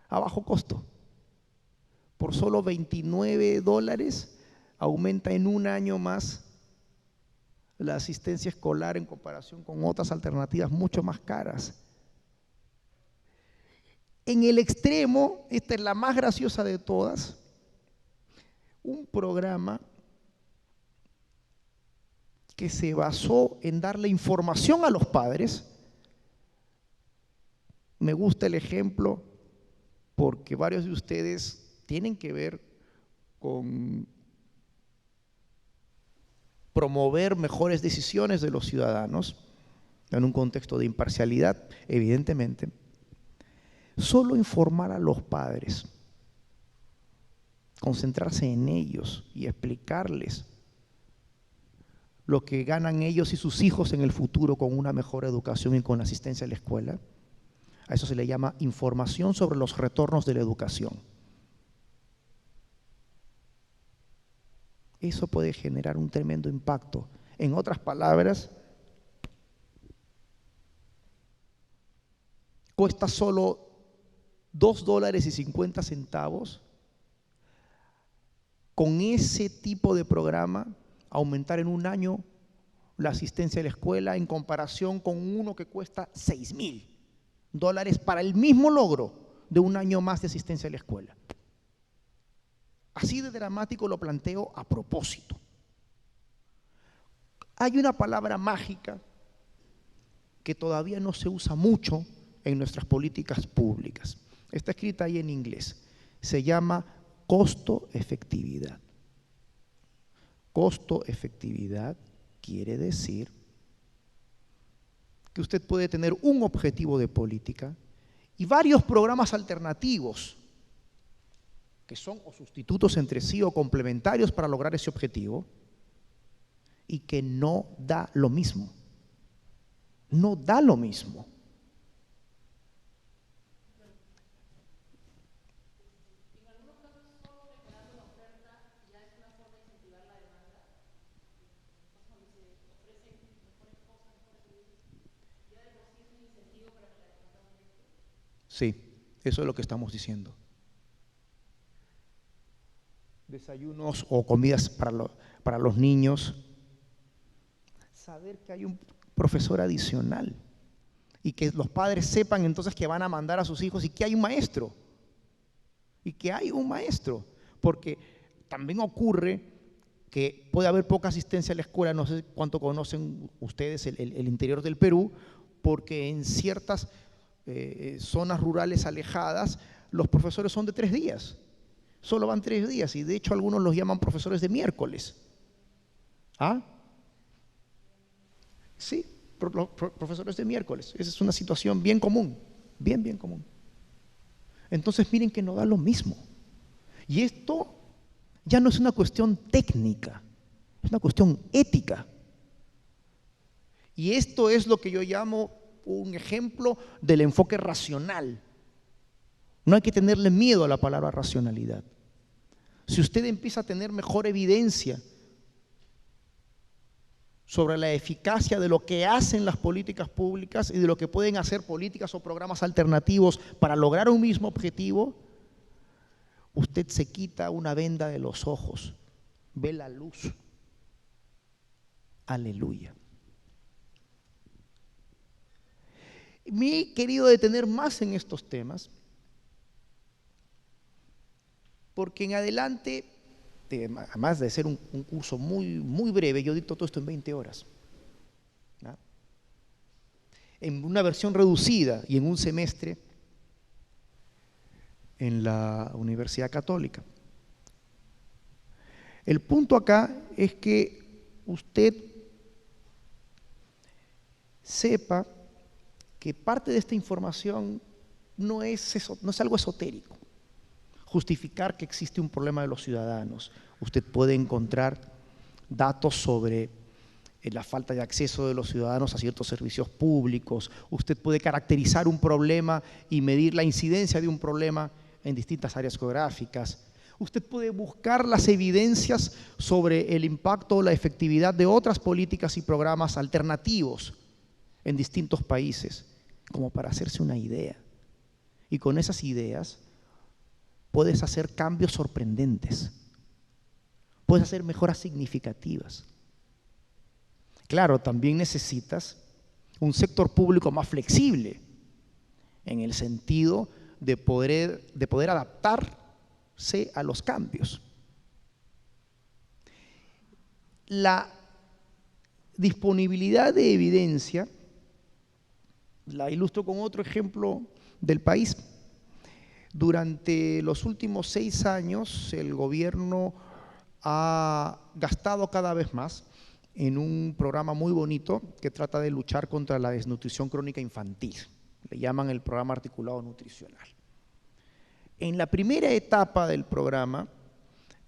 a bajo costo. Por solo $29 aumenta en un año más la asistencia escolar en comparación con otras alternativas mucho más caras. En el extremo, esta es la más graciosa de todas, un programa que se basó en darle información a los padres. Me gusta el ejemplo porque varios de ustedes tienen que ver con promover mejores decisiones de los ciudadanos en un contexto de imparcialidad, evidentemente. Solo informar a los padres, concentrarse en ellos y explicarles lo que ganan ellos y sus hijos en el futuro con una mejor educación y con la asistencia a la escuela. A eso se le llama información sobre los retornos de la educación. Eso puede generar un tremendo impacto. En otras palabras, cuesta solo $2.50 con ese tipo de programa aumentar en un año la asistencia a la escuela en comparación con uno que cuesta $6,000 para el mismo logro de un año más de asistencia a la escuela. Así de dramático lo planteo a propósito. Hay una palabra mágica que todavía no se usa mucho en nuestras políticas públicas. Está escrita ahí en inglés. Se llama costo-efectividad. Costo-efectividad quiere decir que usted puede tener un objetivo de política y varios programas alternativos que son o sustitutos entre sí o complementarios para lograr ese objetivo, y que no da lo mismo. No da lo mismo. Sí, eso es lo que estamos diciendo. Desayunos o comidas para los niños. Saber que hay un profesor adicional y que los padres sepan entonces que van a mandar a sus hijos y que hay un maestro. Y que hay un maestro. Porque también ocurre que puede haber poca asistencia a la escuela, no sé cuánto conocen ustedes el interior del Perú, porque en ciertas zonas rurales alejadas los profesores son de 3 días. Solo van 3 días y de hecho algunos los llaman profesores de miércoles. ¿Ah? Sí, profesores de miércoles. Esa es una situación bien común, bien común. Entonces miren que no da lo mismo. Y esto ya no es una cuestión técnica, es una cuestión ética. Y esto es lo que yo llamo un ejemplo del enfoque racional. No hay que tenerle miedo a la palabra racionalidad. Si usted empieza a tener mejor evidencia sobre la eficacia de lo que hacen las políticas públicas y de lo que pueden hacer políticas o programas alternativos para lograr un mismo objetivo, usted se quita una venda de los ojos, ve la luz. Aleluya. Me he querido detener más en estos temas porque en adelante, además de ser un curso muy breve, yo dicto todo esto en 20 horas. ¿No? En una versión reducida y en un semestre en la Universidad Católica. El punto acá es que usted sepa que parte de esta información no es algo esotérico. Justificar que existe un problema de los ciudadanos. Usted puede encontrar datos sobre la falta de acceso de los ciudadanos a ciertos servicios públicos. Usted puede caracterizar un problema y medir la incidencia de un problema en distintas áreas geográficas. Usted puede buscar las evidencias sobre el impacto o la efectividad de otras políticas y programas alternativos en distintos países, como para hacerse una idea. Y con esas ideas puedes hacer cambios sorprendentes, puedes hacer mejoras significativas. Claro, también necesitas un sector público más flexible, en el sentido de poder adaptarse a los cambios. La disponibilidad de evidencia la ilustro con otro ejemplo del país. Durante los últimos 6 años, el gobierno ha gastado cada vez más en un programa muy bonito que trata de luchar contra la desnutrición crónica infantil. Le llaman el programa articulado nutricional. En la primera etapa del programa,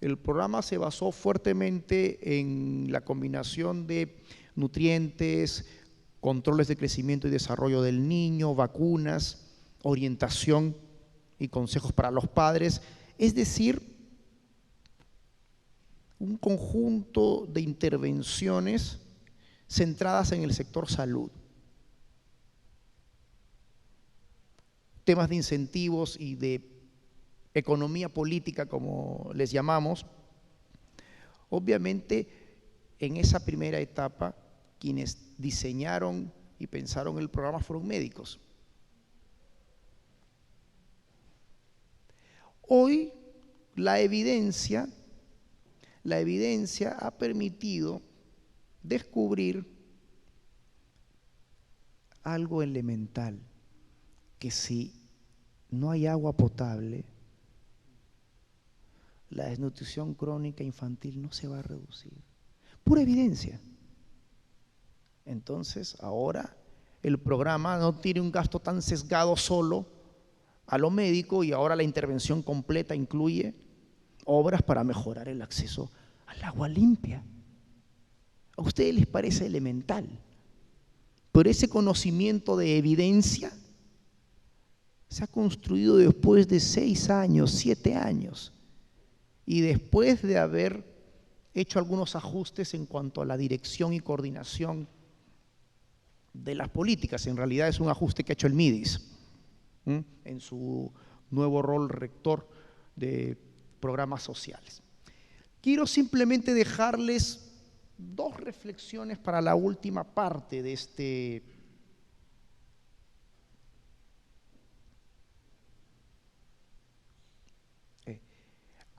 el programa se basó fuertemente en la combinación de nutrientes, controles de crecimiento y desarrollo del niño, vacunas, orientación y consejos para los padres, es decir, un conjunto de intervenciones centradas en el sector salud. Temas de incentivos y de economía política, como les llamamos. Obviamente, en esa primera etapa, quienes diseñaron y pensaron el programa fueron médicos. Hoy la evidencia ha permitido descubrir algo elemental, que si no hay agua potable, la desnutrición crónica infantil no se va a reducir. Pura evidencia. Entonces, ahora el programa no tiene un gasto tan sesgado solo a lo médico y ahora la intervención completa incluye obras para mejorar el acceso al agua limpia. ¿A ustedes les parece elemental? Pero ese conocimiento de evidencia se ha construido después de 6 años, 7 años, y después de haber hecho algunos ajustes en cuanto a la dirección y coordinación de las políticas. En realidad es un ajuste que ha hecho el MIDIS en su nuevo rol rector de programas sociales. Quiero simplemente dejarles 2 reflexiones para la última parte de este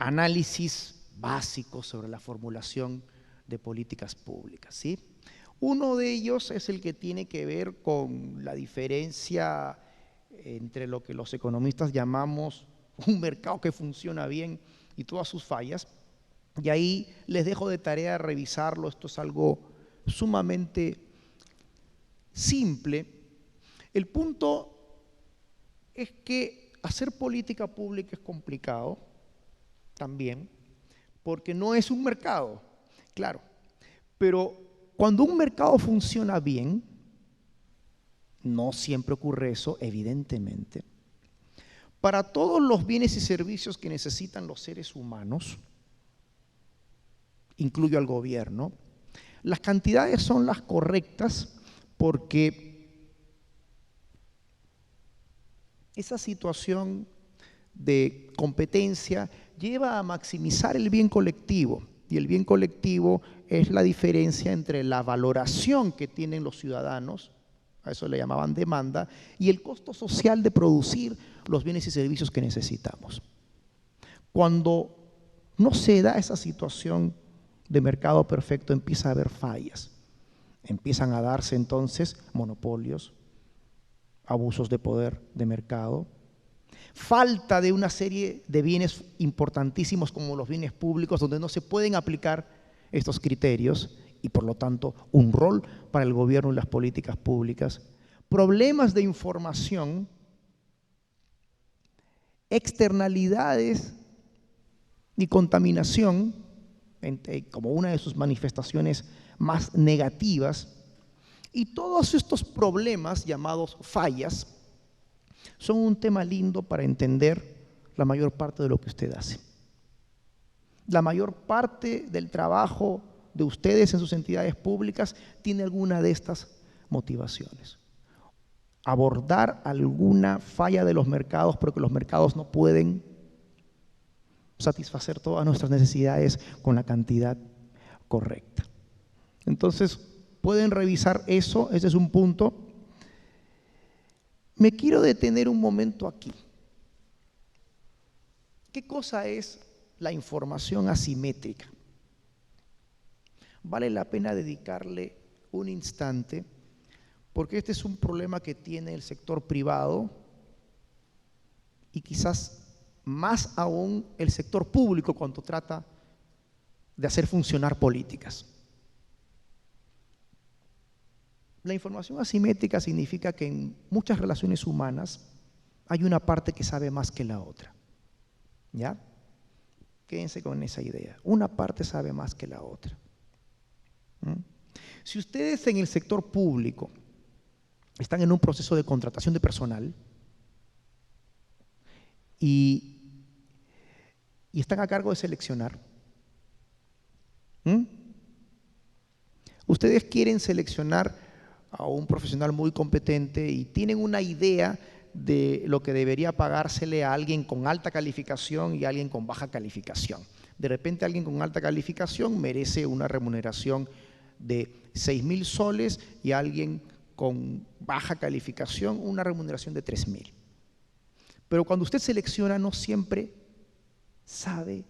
análisis básico sobre la formulación de políticas públicas, ¿sí? Uno de ellos es el que tiene que ver con la diferencia entre lo que los economistas llamamos un mercado que funciona bien y todas sus fallas. Y ahí les dejo de tarea revisarlo. Esto es algo sumamente simple. El punto es que hacer política pública es complicado también, porque no es un mercado, claro, pero cuando un mercado funciona bien, no siempre ocurre eso, evidentemente, para todos los bienes y servicios que necesitan los seres humanos, incluyo al gobierno, las cantidades son las correctas porque esa situación de competencia lleva a maximizar el bien colectivo, y el bien colectivo es la diferencia entre la valoración que tienen los ciudadanos, a eso le llamaban demanda, y el costo social de producir los bienes y servicios que necesitamos. Cuando no se da esa situación de mercado perfecto, empieza a haber fallas, empiezan a darse entonces monopolios, abusos de poder de mercado, falta de una serie de bienes importantísimos como los bienes públicos, donde no se pueden aplicar estos criterios y por lo tanto un rol para el gobierno y las políticas públicas, problemas de información, externalidades y contaminación como una de sus manifestaciones más negativas, y todos estos problemas llamados fallas son un tema lindo para entender la mayor parte de lo que usted hace. La mayor parte del trabajo de ustedes en sus entidades públicas tiene alguna de estas motivaciones. Abordar alguna falla de los mercados porque los mercados no pueden satisfacer todas nuestras necesidades con la cantidad correcta. Entonces, pueden revisar eso, ese es un punto. Me quiero detener un momento aquí. ¿Qué cosa es la información asimétrica? Vale la pena dedicarle un instante, porque este es un problema que tiene el sector privado y quizás más aún el sector público cuando trata de hacer funcionar políticas. La información asimétrica significa que en muchas relaciones humanas hay una parte que sabe más que la otra. ¿Ya? Quédense con esa idea. Una parte sabe más que la otra. Si ustedes en el sector público están en un proceso de contratación de personal y están a cargo de seleccionar, ustedes quieren seleccionar a un profesional muy competente y tienen una idea de lo que debería pagársele a alguien con alta calificación y a alguien con baja calificación. De repente alguien con alta calificación merece una remuneración de 6.000 soles y alguien con baja calificación una remuneración de 3.000. Pero cuando usted selecciona no siempre sabe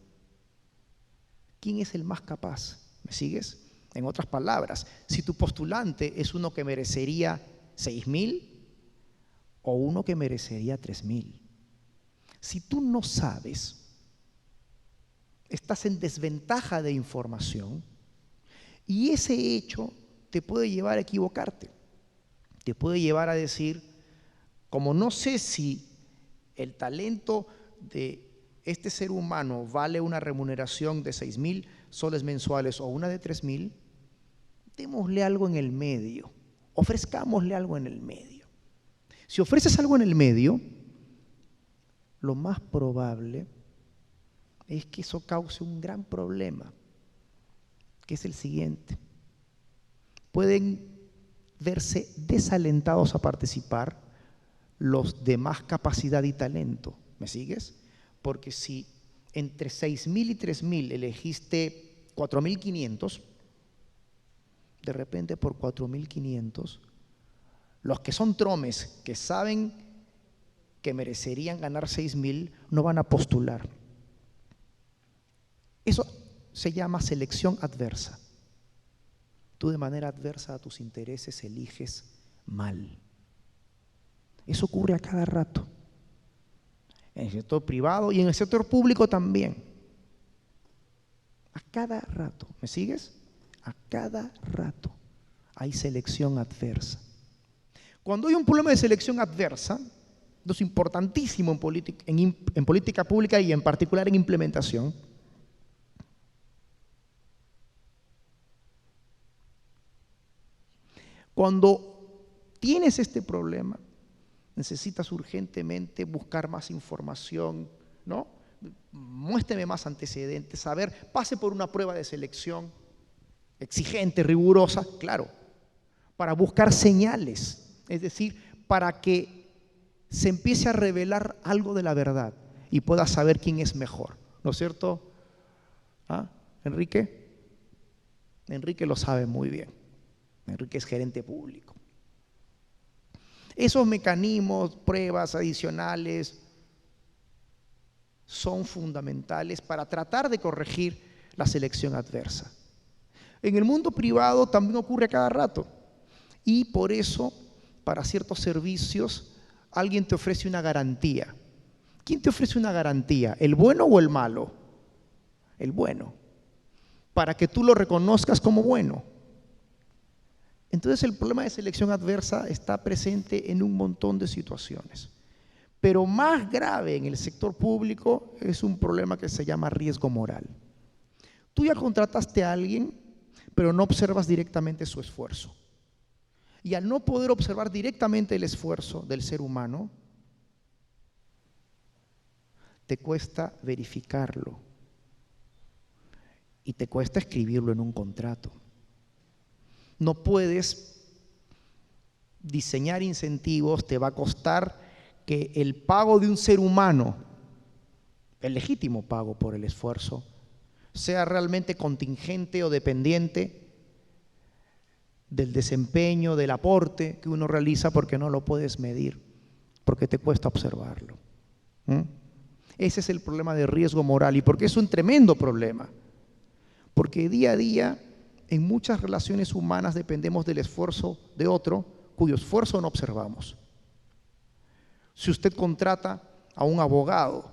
quién es el más capaz. ¿Me sigues? En otras palabras, si tu postulante es uno que merecería 6.000 o uno que merecería 3.000. Si tú no sabes, estás en desventaja de información y ese hecho te puede llevar a equivocarte. Te puede llevar a decir, como no sé si el talento de este ser humano vale una remuneración de 6,000 soles mensuales o una de 3,000, démosle algo en el medio, ofrezcámosle algo en el medio. Si ofreces algo en el medio, lo más probable es que eso cause un gran problema, que es el siguiente. Pueden verse desalentados a participar los de más capacidad y talento. ¿Me sigues? Porque si entre 6,000 y 3,000 elegiste 4,500, de repente por 4,500, los que son tromes, que saben que merecerían ganar 6,000, no van a postular. Eso se llama selección adversa. Tú de manera adversa a tus intereses eliges mal. Eso ocurre a cada rato, en el sector privado y en el sector público también. A cada rato, ¿me sigues? A cada rato hay selección adversa. Cuando hay un problema de selección adversa, esto es importantísimo en política pública y en particular en implementación. Cuando tienes este problema, necesitas urgentemente buscar más información, ¿no? Muéstreme más antecedentes, saber, pase por una prueba de selección exigente, rigurosa, claro, para buscar señales, es decir, para que se empiece a revelar algo de la verdad y pueda saber quién es mejor, ¿no es cierto? ¿Ah? ¿Enrique? Enrique lo sabe muy bien. Enrique es gerente público. Esos mecanismos, pruebas adicionales, son fundamentales para tratar de corregir la selección adversa. En el mundo privado también ocurre a cada rato y por eso para ciertos servicios alguien te ofrece una garantía. ¿Quién te ofrece una garantía? ¿El bueno o el malo? El bueno, para que tú lo reconozcas como bueno. Entonces el problema de selección adversa está presente en un montón de situaciones. Pero más grave en el sector público es un problema que se llama riesgo moral. Tú ya contrataste a alguien, pero no observas directamente su esfuerzo. Y al no poder observar directamente el esfuerzo del ser humano, te cuesta verificarlo y te cuesta escribirlo en un contrato. No puedes diseñar incentivos, te va a costar que el pago de un ser humano, el legítimo pago por el esfuerzo, sea realmente contingente o dependiente del desempeño, del aporte que uno realiza, porque no lo puedes medir, porque te cuesta observarlo. Ese es el problema de riesgo moral. ¿Y por qué es un tremendo problema? Porque día a día en muchas relaciones humanas dependemos del esfuerzo de otro, cuyo esfuerzo no observamos. Si usted contrata a un abogado,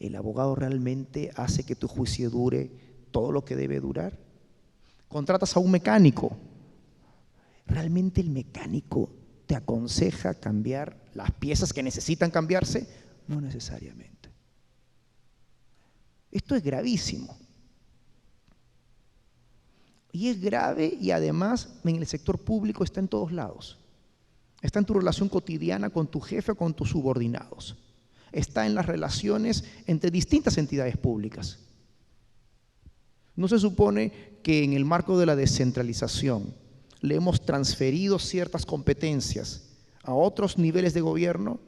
¿el abogado realmente hace que tu juicio dure todo lo que debe durar? Contratas a un mecánico, ¿realmente el mecánico te aconseja cambiar las piezas que necesitan cambiarse? No necesariamente. Esto es gravísimo. Y es grave y además en el sector público está en todos lados. Está en tu relación cotidiana con tu jefe o con tus subordinados. Está en las relaciones entre distintas entidades públicas. ¿No se supone que en el marco de la descentralización le hemos transferido ciertas competencias a otros niveles de gobierno?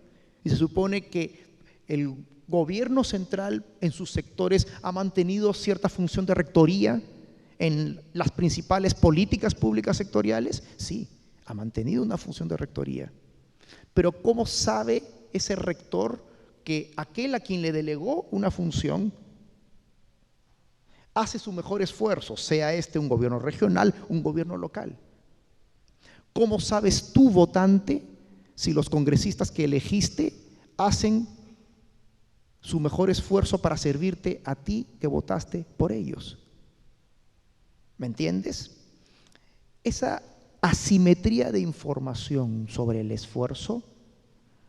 Y se supone que el gobierno central en sus sectores ha mantenido cierta función de rectoría en las principales políticas públicas sectoriales. Sí, ha mantenido una función de rectoría. Pero ¿cómo sabe ese rector que aquel a quien le delegó una función hace su mejor esfuerzo, sea este un gobierno regional, un gobierno local? ¿Cómo sabes tú, votante, si los congresistas que elegiste hacen su mejor esfuerzo para servirte a ti que votaste por ellos. ¿Me entiendes? Esa asimetría de información sobre el esfuerzo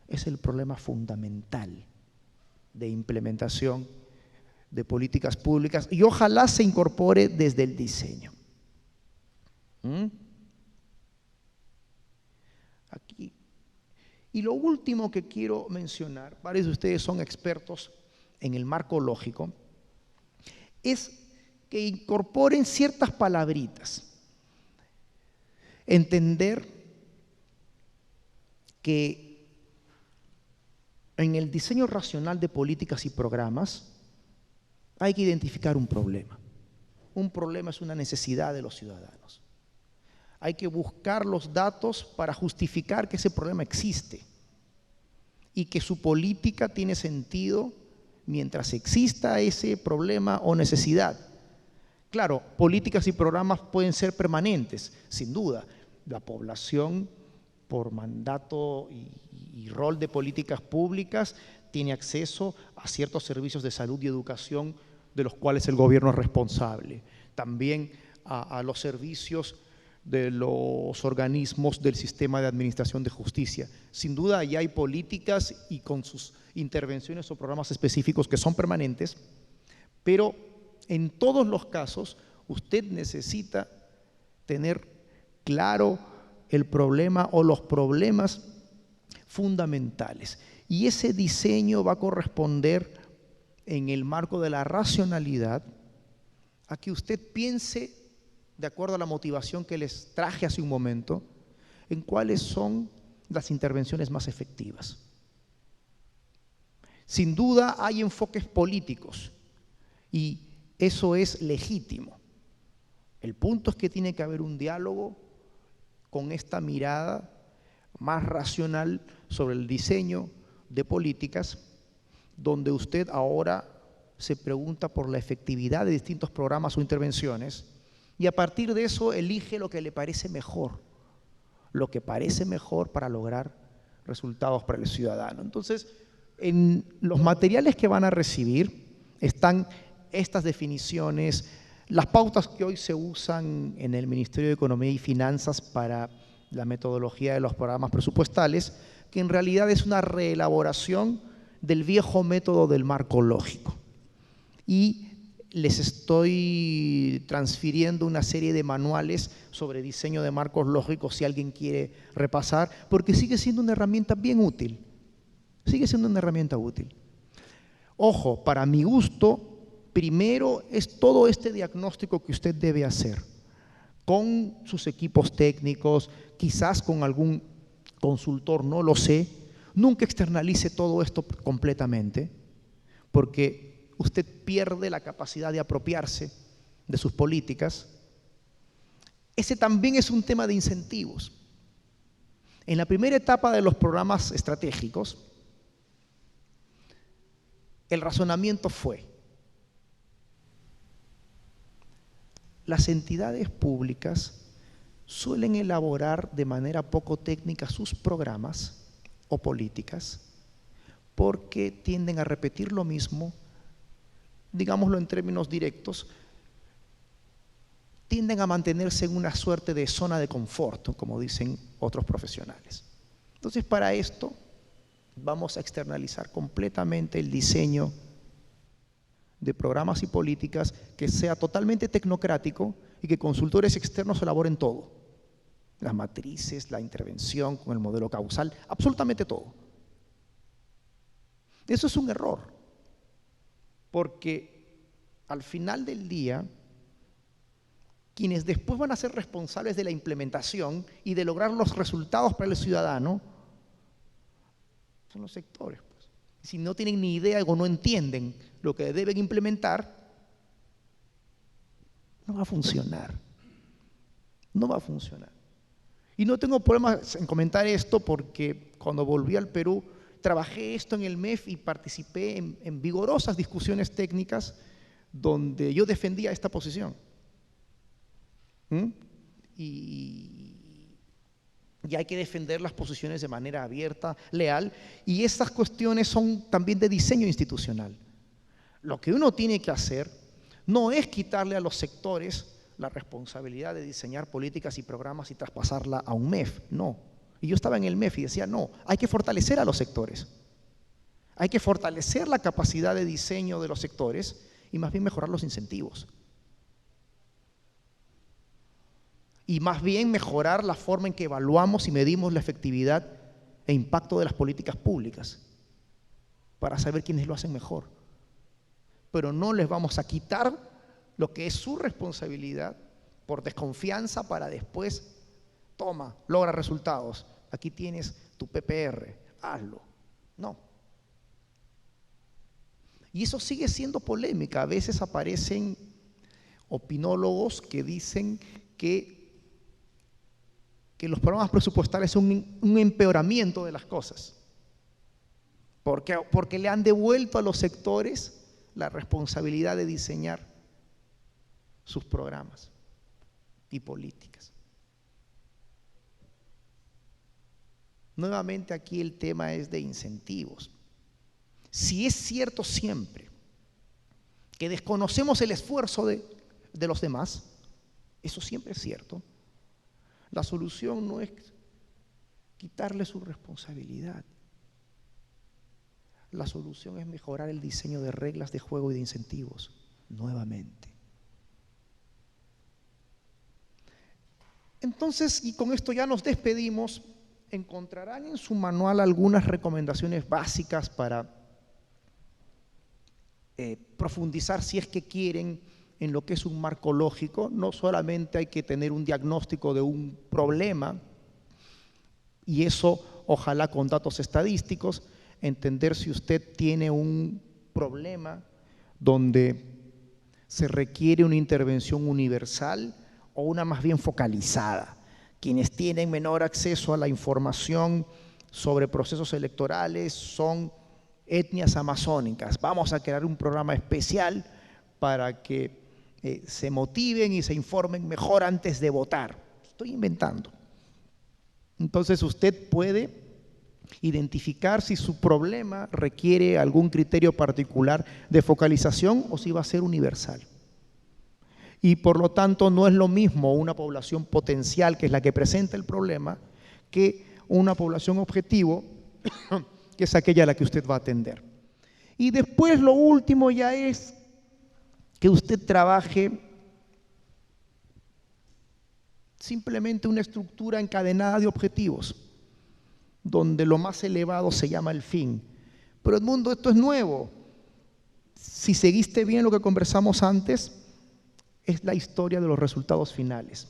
es el problema fundamental de implementación de políticas públicas y ojalá se incorpore desde el diseño. Aquí. Y lo último que quiero mencionar, varios de ustedes son expertos en el marco lógico, es que incorporen ciertas palabritas. Entender que en el diseño racional de políticas y programas hay que identificar un problema. Un problema es una necesidad de los ciudadanos. Hay que buscar los datos para justificar que ese problema existe y que su política tiene sentido mientras exista ese problema o necesidad. Claro, políticas y programas pueden ser permanentes, sin duda. La población, por mandato y rol de políticas públicas, tiene acceso a ciertos servicios de salud y educación de los cuales el gobierno es responsable. También a los servicios de los organismos del sistema de administración de justicia. Sin duda, ya hay políticas y con sus intervenciones o programas específicos que son permanentes, pero en todos los casos usted necesita tener claro el problema o los problemas fundamentales. Y ese diseño va a corresponder en el marco de la racionalidad a que usted piense, de acuerdo a la motivación que les traje hace un momento, en cuáles son las intervenciones más efectivas. Sin duda hay enfoques políticos y eso es legítimo. El punto es que tiene que haber un diálogo con esta mirada más racional sobre el diseño de políticas, donde usted ahora se pregunta por la efectividad de distintos programas o intervenciones y a partir de eso elige lo que le parece mejor, lo que parece mejor para lograr resultados para el ciudadano. Entonces, en los materiales que van a recibir están estas definiciones, las pautas que hoy se usan en el Ministerio de Economía y Finanzas para la metodología de los programas presupuestales, que en realidad es una reelaboración del viejo método del marco lógico. Y les estoy transfiriendo una serie de manuales sobre diseño de marcos lógicos si alguien quiere repasar, porque sigue siendo una herramienta bien útil. Sigue siendo una herramienta útil. Ojo, para mi gusto, primero es todo este diagnóstico que usted debe hacer con sus equipos técnicos, quizás con algún consultor, no lo sé. Nunca externalice todo esto completamente, porque usted pierde la capacidad de apropiarse de sus políticas. Ese también es un tema de incentivos. En la primera etapa de los programas estratégicos, el razonamiento fue: las entidades públicas suelen elaborar de manera poco técnica sus programas o políticas porque tienden a repetir lo mismo, digámoslo en términos directos, tienden a mantenerse en una suerte de zona de confort, como dicen otros profesionales. Entonces, para esto vamos a externalizar completamente el diseño de programas y políticas que sea totalmente tecnocrático y que consultores externos elaboren todo. Las matrices, la intervención con el modelo causal, absolutamente todo. Eso es un error, porque al final del día, quienes después van a ser responsables de la implementación y de lograr los resultados para el ciudadano son los sectores. Pues. Si no tienen ni idea o no entienden lo que deben implementar, no va a funcionar. No va a funcionar. Y no tengo problemas en comentar esto porque cuando volví al Perú trabajé esto en el MEF y participé en vigorosas discusiones técnicas donde yo defendía esta posición. Y y hay que defender las posiciones de manera abierta, leal, y estas cuestiones son también de diseño institucional. Lo que uno tiene que hacer no es quitarle a los sectores la responsabilidad de diseñar políticas y programas y traspasarla a un MEF, no. Y yo estaba en el MEF y decía, no, hay que fortalecer a los sectores. Hay que fortalecer la capacidad de diseño de los sectores y más bien mejorar los incentivos. Y más bien mejorar la forma en que evaluamos y medimos la efectividad e impacto de las políticas públicas para saber quiénes lo hacen mejor. Pero no les vamos a quitar lo que es su responsabilidad por desconfianza para después, toma, logra resultados, aquí tienes tu PPR, hazlo. No. Y eso sigue siendo polémica. A veces aparecen opinólogos que dicen que los programas presupuestales son un empeoramiento de las cosas. Porque le han devuelto a los sectores la responsabilidad de diseñar sus programas y políticas. Nuevamente aquí el tema es de incentivos. Si es cierto siempre que desconocemos el esfuerzo de los demás, eso siempre es cierto, la solución no es quitarle su responsabilidad. La solución es mejorar el diseño de reglas de juego y de incentivos, nuevamente. Entonces, y con esto ya nos despedimos, encontrarán en su manual algunas recomendaciones básicas para profundizar, si es que quieren, en lo que es un marco lógico. No solamente hay que tener un diagnóstico de un problema, y eso ojalá con datos estadísticos, entender si usted tiene un problema donde se requiere una intervención universal o una más bien focalizada. Quienes tienen menor acceso a la información sobre procesos electorales son etnias amazónicas. Vamos a crear un programa especial para que se motiven y se informen mejor antes de votar. Estoy inventando. Entonces usted puede identificar si su problema requiere algún criterio particular de focalización o si va a ser universal. Y por lo tanto no es lo mismo una población potencial, que es la que presenta el problema, que una población objetivo, que es aquella a la que usted va a atender. Y después lo último ya es que usted trabaje simplemente una estructura encadenada de objetivos, donde lo más elevado se llama el fin. Pero Edmundo, esto es nuevo. Si seguiste bien lo que conversamos antes, es la historia de los resultados finales.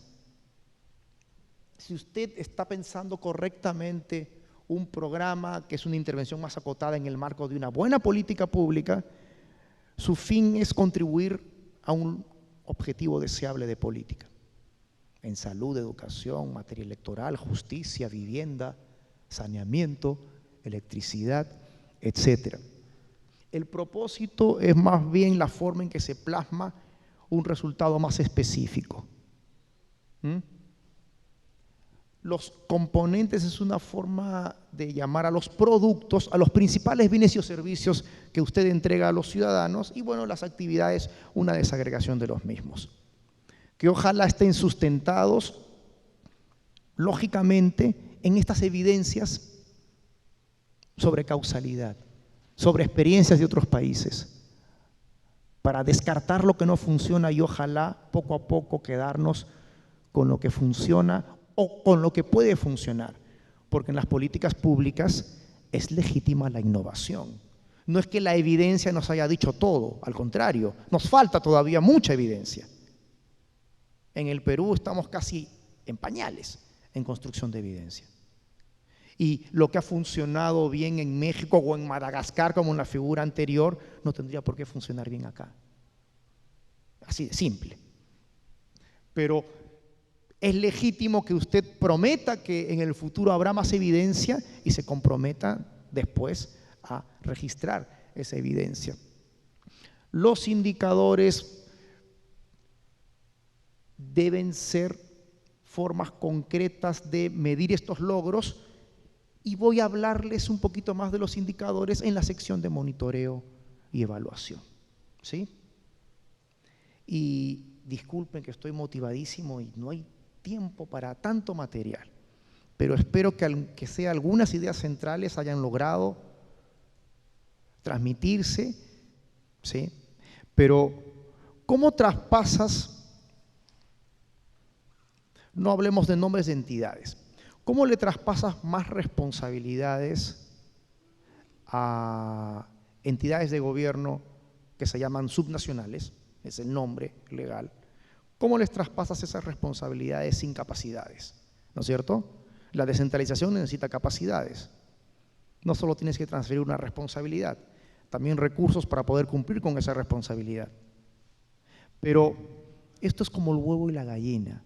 Si usted está pensando correctamente un programa que es una intervención más acotada en el marco de una buena política pública, su fin es contribuir a un objetivo deseable de política. En salud, educación, materia electoral, justicia, vivienda, saneamiento, electricidad, etc. El propósito es más bien la forma en que se plasma un resultado más específico. Los componentes es una forma de llamar a los productos, a los principales bienes y servicios que usted entrega a los ciudadanos, y bueno, las actividades, una desagregación de los mismos. Que ojalá estén sustentados, lógicamente, en estas evidencias sobre causalidad, sobre experiencias de otros países, para descartar lo que no funciona y ojalá poco a poco quedarnos con lo que funciona o con lo que puede funcionar, porque en las políticas públicas es legítima la innovación. No es que la evidencia nos haya dicho todo, al contrario, nos falta todavía mucha evidencia. En el Perú estamos casi en pañales en construcción de evidencia. Y lo que ha funcionado bien en México o en Madagascar, como en la figura anterior, no tendría por qué funcionar bien acá. Así de simple. Pero es legítimo que usted prometa que en el futuro habrá más evidencia y se comprometa después a registrar esa evidencia. Los indicadores deben ser formas concretas de medir estos logros y voy a hablarles un poquito más de los indicadores en la sección de monitoreo y evaluación, ¿sí? Y disculpen que estoy motivadísimo y no hay tiempo para tanto material, pero espero que aunque sea algunas ideas centrales hayan logrado transmitirse, ¿sí? Pero ¿cómo traspasas? No hablemos de nombres de entidades. ¿Cómo le traspasas más responsabilidades a entidades de gobierno que se llaman subnacionales? Es el nombre legal. ¿Cómo les traspasas esas responsabilidades sin capacidades? ¿No es cierto? La descentralización necesita capacidades. No solo tienes que transferir una responsabilidad, también recursos para poder cumplir con esa responsabilidad. Pero esto es como el huevo y la gallina,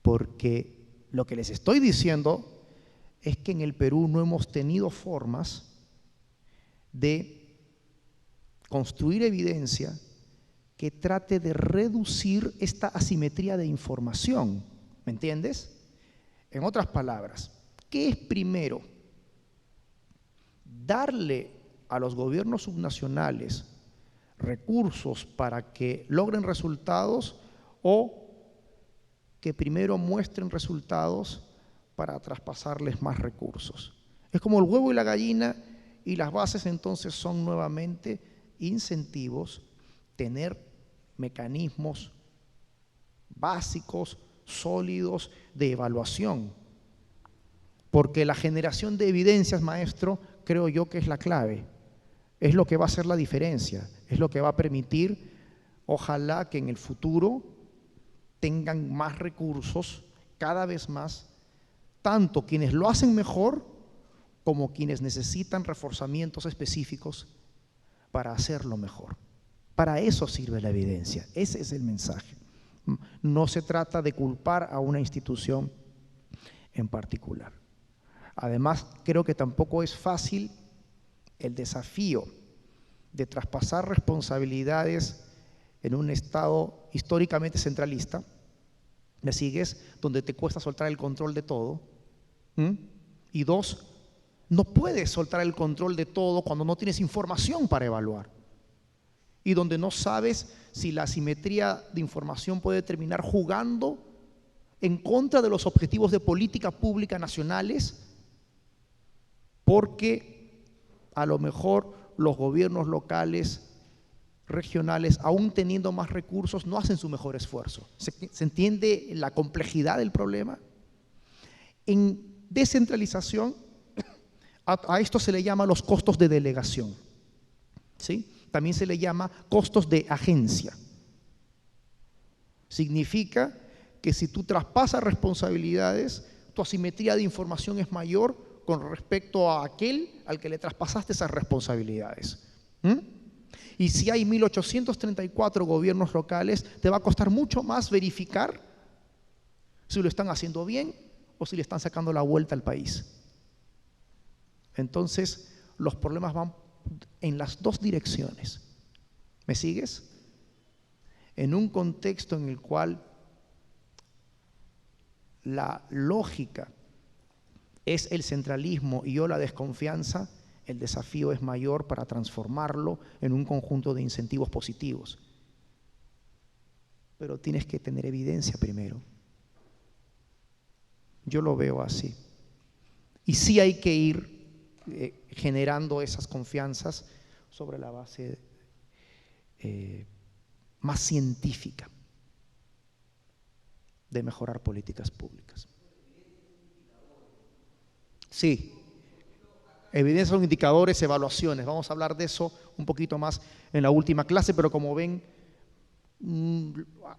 porque lo que les estoy diciendo es que en el Perú no hemos tenido formas de construir evidencia que trate de reducir esta asimetría de información. ¿Me entiendes? En otras palabras, ¿qué es primero? Darle a los gobiernos subnacionales recursos para que logren resultados o que primero muestren resultados para traspasarles más recursos. Es como el huevo y la gallina, y las bases entonces son nuevamente incentivos, tener mecanismos básicos, sólidos de evaluación. Porque la generación de evidencias, maestro, creo yo que es la clave. Es lo que va a hacer la diferencia, es lo que va a permitir, ojalá que en el futuro tengan más recursos, cada vez más, tanto quienes lo hacen mejor como quienes necesitan reforzamientos específicos para hacerlo mejor. Para eso sirve la evidencia, ese es el mensaje. No se trata de culpar a una institución en particular. Además, creo que tampoco es fácil el desafío de traspasar responsabilidades en un Estado históricamente centralista, ¿me sigues? Donde te cuesta soltar el control de todo. Y dos, no puedes soltar el control de todo cuando no tienes información para evaluar. Y donde no sabes si la asimetría de información puede terminar jugando en contra de los objetivos de política pública nacionales, porque a lo mejor los gobiernos locales, regionales, aún teniendo más recursos, no hacen su mejor esfuerzo. ¿Se entiende la complejidad del problema? En descentralización, a esto se le llama los costos de delegación, ¿sí? También se le llama costos de agencia. Significa que si tú traspasas responsabilidades, tu asimetría de información es mayor con respecto a aquel al que le traspasaste esas responsabilidades. Y si hay 1834 gobiernos locales, te va a costar mucho más verificar si lo están haciendo bien o si le están sacando la vuelta al país. Entonces, los problemas van en las dos direcciones. ¿Me sigues? En un contexto en el cual la lógica es el centralismo y o la desconfianza, el desafío es mayor para transformarlo en un conjunto de incentivos positivos. Pero tienes que tener evidencia primero. Yo lo veo así. Y sí hay que ir generando esas confianzas sobre la base más científica de mejorar políticas públicas. Sí. Evidencia son indicadores, evaluaciones. Vamos a hablar de eso un poquito más en la última clase, pero como ven,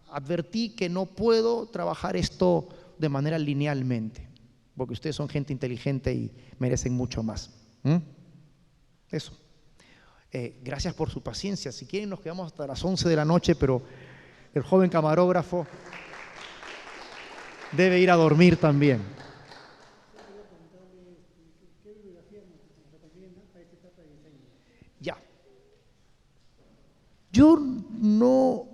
advertí que no puedo trabajar esto de manera linealmente, porque ustedes son gente inteligente y merecen mucho más. Eso. Gracias por su paciencia. Si quieren nos quedamos hasta las 11 de la noche, pero el joven camarógrafo debe ir a dormir también. Ya. Yo no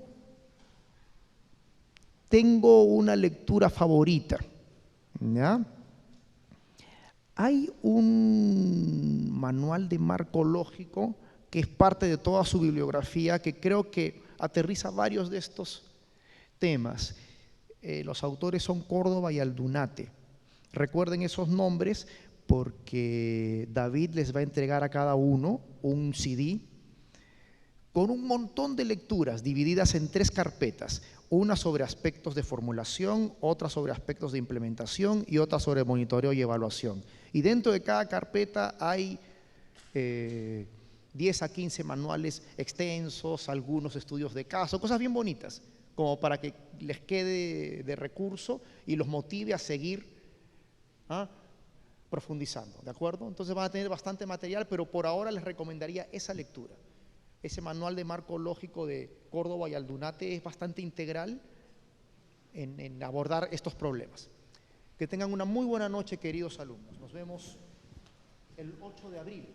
tengo una lectura favorita, ¿ya? Hay un manual de marco lógico que es parte de toda su bibliografía, que creo que aterriza varios de estos temas. Los autores son Córdoba y Aldunate. Recuerden esos nombres porque David les va a entregar a cada uno un CD con un montón de lecturas divididas en 3 carpetas, una sobre aspectos de formulación, otra sobre aspectos de implementación y otra sobre monitoreo y evaluación. Y dentro de cada carpeta hay 10 a 15 manuales extensos, algunos estudios de caso, cosas bien bonitas, como para que les quede de recurso y los motive a seguir profundizando, ¿de acuerdo? Entonces van a tener bastante material, pero por ahora les recomendaría esa lectura. Ese manual de marco lógico de Córdoba y Aldunate es bastante integral en abordar estos problemas. Que tengan una muy buena noche, queridos alumnos. Nos vemos el 8 de abril.